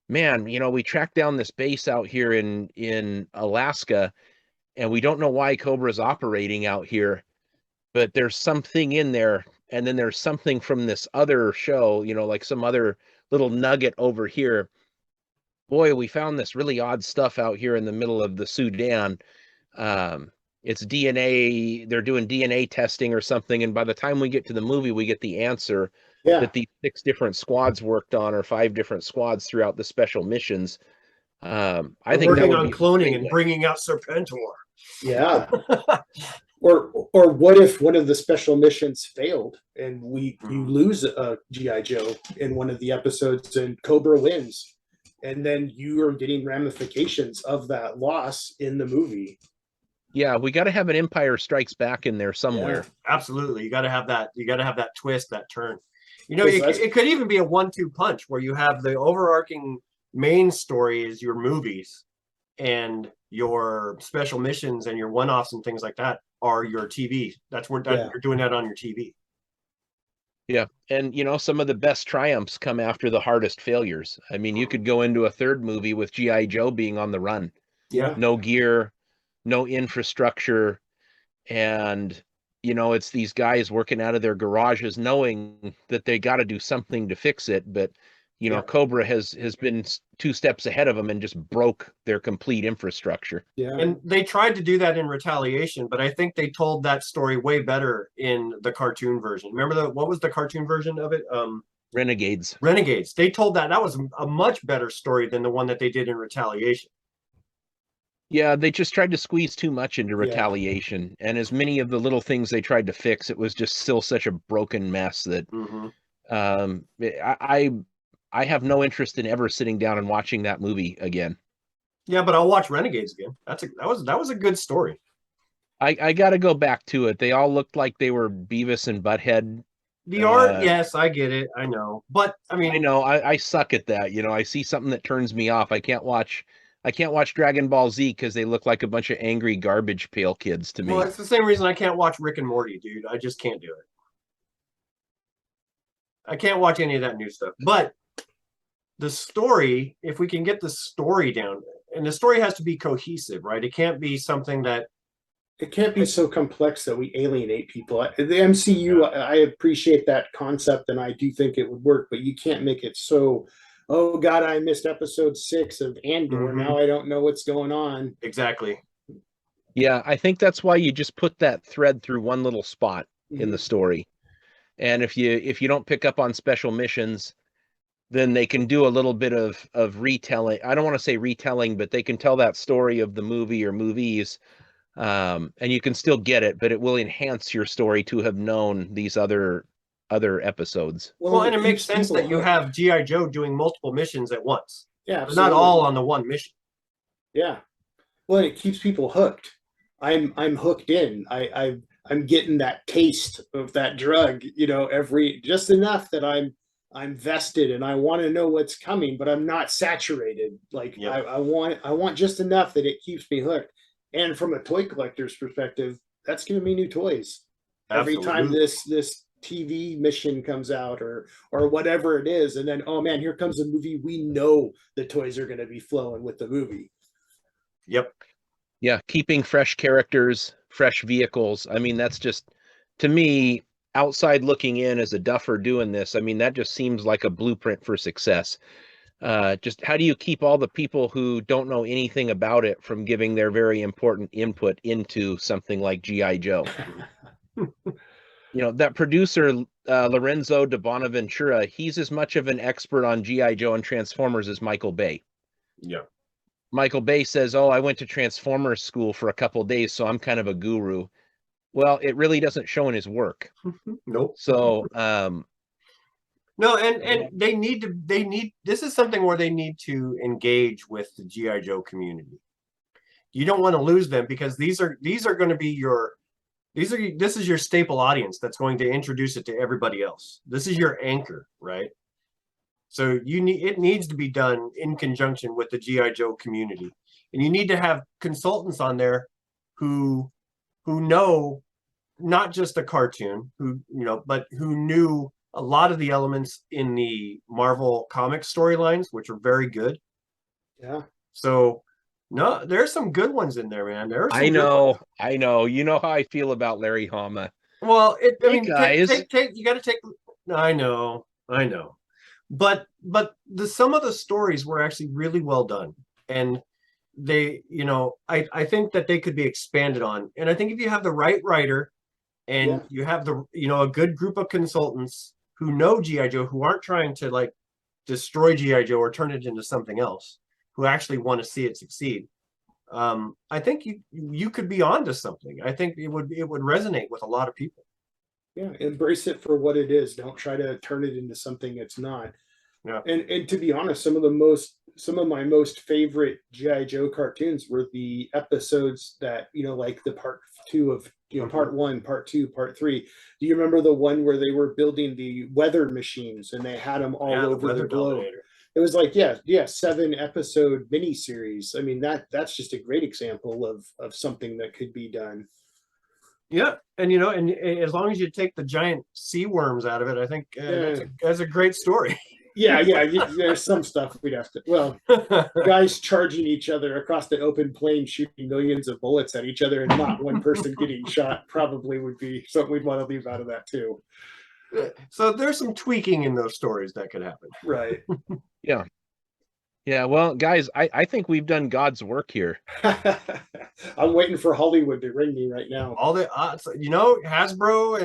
man, you know, we tracked down this base out here in Alaska, and we don't know why Cobra's operating out here, but there's something in there, and then there's something from this other show, you know, like some other little nugget over here. Boy, we found this really odd stuff out here in the middle of the Sudan. It's DNA, they're doing DNA testing or something, and by the time we get to the movie, we get the answer Yeah. that these 6 different squads worked on, or 5 different squads throughout the special missions. I They're think that working would on be a cloning great and one. bringing out Serpentor. Yeah. Or what if one of the special missions failed and you lose a GI Joe in one of the episodes and Cobra wins, and then you are getting ramifications of that loss in the movie. Yeah, we got to have an Empire Strikes Back in there somewhere. Absolutely, you got to have that. You got to have that twist, that turn. You know, 'Cause it could even be a 1-2 punch where you have the overarching main story is your movies, and your special missions and your one-offs and things like that are your TV. That's where Yeah. you're doing that on your TV. Yeah, and you know, some of the best triumphs come after the hardest failures. I mean, you could go into a third movie with GI Joe being on the run, Yeah. no gear, no infrastructure, and you know, it's these guys working out of their garages knowing that they got to do something to fix it, but you know, Yeah. Cobra has been 2 steps ahead of them and just broke their complete infrastructure. Yeah. And they tried to do that in Retaliation, but I think they told that story way better in the cartoon version. Remember what was the cartoon version of it? Renegades. Renegades. They told that was a much better story than the one that they did in Retaliation. Yeah, they just tried to squeeze too much into Yeah. Retaliation, and as many of the little things they tried to fix, it was just still such a broken mess that I have no interest in ever sitting down and watching that movie again. Yeah, but I'll watch Renegades again. That was a good story. I got to go back to it. They all looked like they were Beavis and Butthead. The art, yes, I get it. I know. But I mean, I know I suck at that. You know, I see something that turns me off. I can't watch Dragon Ball Z because they look like a bunch of angry garbage pail kids to me. well, it's the same reason I can't watch Rick and Morty, dude. I just can't do it. I can't watch any of that new stuff. But the story, if we can get the story down, and the story has to be cohesive, right? It can't be something that It can't be so complex that we alienate people. The MCU, I appreciate that concept, and I do think it would work, but you can't make it so, oh God, I missed episode 6 of Andor. Now I don't know what's going on. exactly. Yeah, I think that's why you just put that thread through one little spot in the story. And if you don't pick up on special missions, then they can do a little bit of retelling. I don't want to say retelling, but they can tell that story of the movie or movies, and you can still get it, but it will enhance your story to have known these other episodes. Well, and it makes sense that you have G.I. Joe doing multiple missions at once. Yeah, but not all on the one mission. Yeah, well, it keeps people hooked. I'm hooked in. I'm getting that taste of that drug, you know, just enough that I'm vested and I want to know what's coming, but I'm not saturated. Like I want just enough that it keeps me hooked. And from a toy collector's perspective, that's giving me new toys. Every time this TV mission comes out or whatever it is, and then oh man, here comes a movie. We know the toys are going to be flowing with the movie. Yep. Yeah, keeping fresh characters, fresh vehicles. I mean, that's just, to me, outside looking in as a duffer doing this, I mean, that just seems like a blueprint for success. Just how do you keep all the people who don't know anything about it from giving their very important input into something like G.I. Joe? You know, that producer, Lorenzo de Bonaventura, he's as much of an expert on G.I. Joe and Transformers as Michael Bay. Yeah. Michael Bay says, oh, I went to Transformers school for a couple of days, so I'm kind of a guru. Well, it really doesn't show in his work. Nope. So, no, and they need, this is something where they need to engage with the G.I. Joe community. You don't want to lose them because these are going to be your This is your staple audience that's going to introduce it to everybody else. This is your anchor, right? So it needs to be done in conjunction with the GI Joe community, and you need to have consultants on there who know not just the cartoon, but who knew a lot of the elements in the Marvel comic storylines, which are very good. Yeah. So no, there's some good ones in there, man. There are some I good ones. know. You know how I feel about Larry Hama. Well, I Hey, mean, guys. you got to take. I know, but some of the stories were actually really well done, and they, I think that they could be expanded on, and I think if you have the right writer, and you have a good group of consultants who know GI Joe, who aren't trying to like destroy GI Joe or turn it into something else, who actually want to see it succeed. I think you could be onto something. I think it would resonate with a lot of people. Yeah, embrace it for what it is. Don't try to turn it into something it's not. Yeah. And to be honest, some of my most favorite GI Joe cartoons were the episodes that, like the part 2 of, part 1, part 2, part 3. Do you remember the one where they were building the weather machines and they had them all over the globe? Dominator. It was like 7-episode miniseries. I mean, that's just a great example of something that could be done. Yeah, and and as long as you take the giant sea worms out of it, I think that's a great story. Yeah, there's some stuff we'd have to. Well, guys charging each other across the open plain, shooting millions of bullets at each other, and not one person getting shot probably would be something we'd want to leave out of that too. So there's some tweaking in those stories that could happen. Right. Yeah. Yeah, well, guys, I think we've done God's work here. I'm waiting for Hollywood to ring me right now. All the Hasbro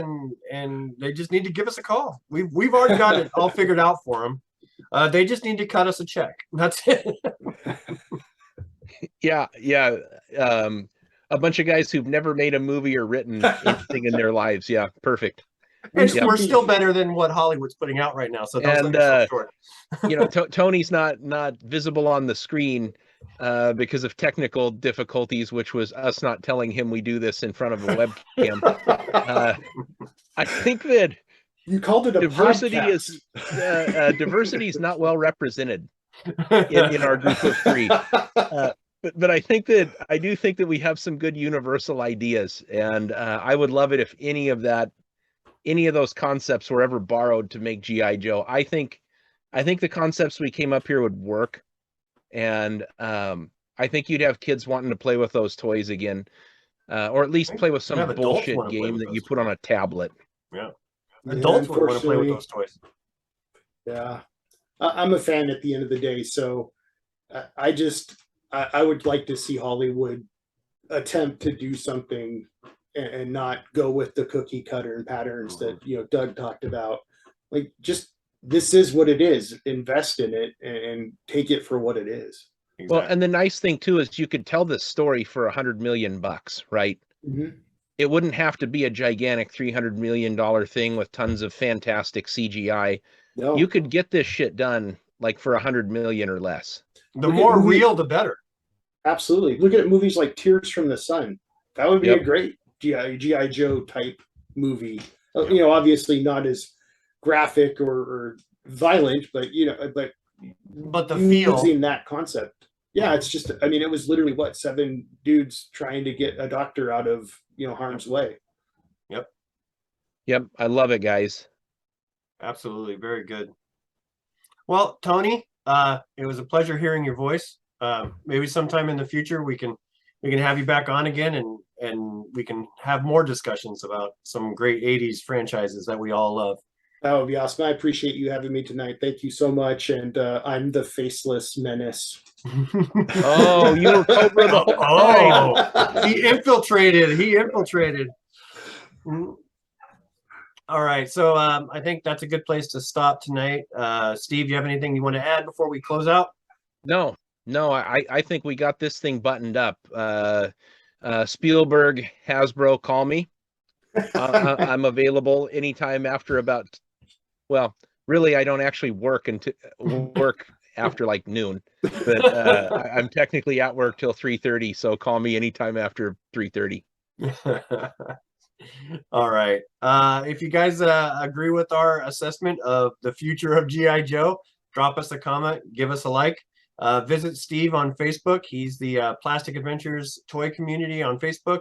and they just need to give us a call. We've already got it all figured out for them. They just need to cut us a check. That's it. Yeah. A bunch of guys who've never made a movie or written anything in their lives. Yeah, perfect. And we're still better than what Hollywood's putting out right now. So don't sell short. Tony's not visible on the screen because of technical difficulties, which was us not telling him we do this in front of a webcam. I think that you called it a diversity podcast. Diversity is not well represented in our group of 3. But I do think that we have some good universal ideas, and I would love it if any of those concepts were ever borrowed to make GI Joe. I think the concepts we came up here would work, and I think you'd have kids wanting to play with those toys again, or at least play with some bullshit game that you put on a tablet. Yeah, adults would want to play with those toys. Yeah, I'm a fan at the end of the day, so I would like to see Hollywood attempt to do something and not go with the cookie cutter and patterns that Doug talked about. Like, just this is what it is. Invest in it and take it for what it is. Exactly. Well, and the nice thing too is you could tell this story for $100 million, right? Mm-hmm. It wouldn't have to be a gigantic $300 million thing with tons of fantastic CGI. No. You could get this shit done like for $100 million or less. The more real, the better. Absolutely. Look at movies like Tears from the Sun. That would be a great GI Joe type movie. Obviously not as graphic or violent, but the feel, using that concept. Yeah, it's just, it was literally 7 dudes trying to get a doctor out of harm's way. Yep, I love it, guys. Absolutely, very good. Well, Tony, it was a pleasure hearing your voice. Maybe sometime in the future we can have you back on again, and we can have more discussions about some great 80s franchises that we all love. That would be awesome. I appreciate you having me tonight. Thank you so much. And I'm the faceless menace. Oh, you were Cobra the whole time. He infiltrated. All right. So I think that's a good place to stop tonight. Steve, you have anything you want to add before we close out? No, I think we got this thing buttoned up. Spielberg, Hasbro, call me. I'm available anytime after about, well, really, I don't actually work after like noon, but I'm technically at work till 3:30. So call me anytime after 3:30. All right. If you guys agree with our assessment of the future of GI Joe, drop us a comment, give us a like. Visit Steve on Facebook. He's the Plastic Adventures Toy Community on Facebook.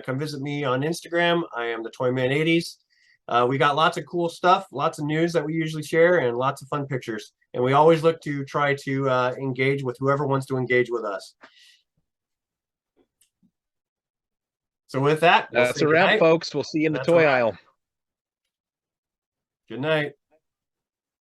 Come visit me on Instagram. I am the Toyman80s. We got lots of cool stuff, lots of news that we usually share, and lots of fun pictures. And we always look to try to engage with whoever wants to engage with us. So with that, we'll That's say a wrap, goodnight. folks. We'll see you in the That's a toy wrap. aisle. Good night.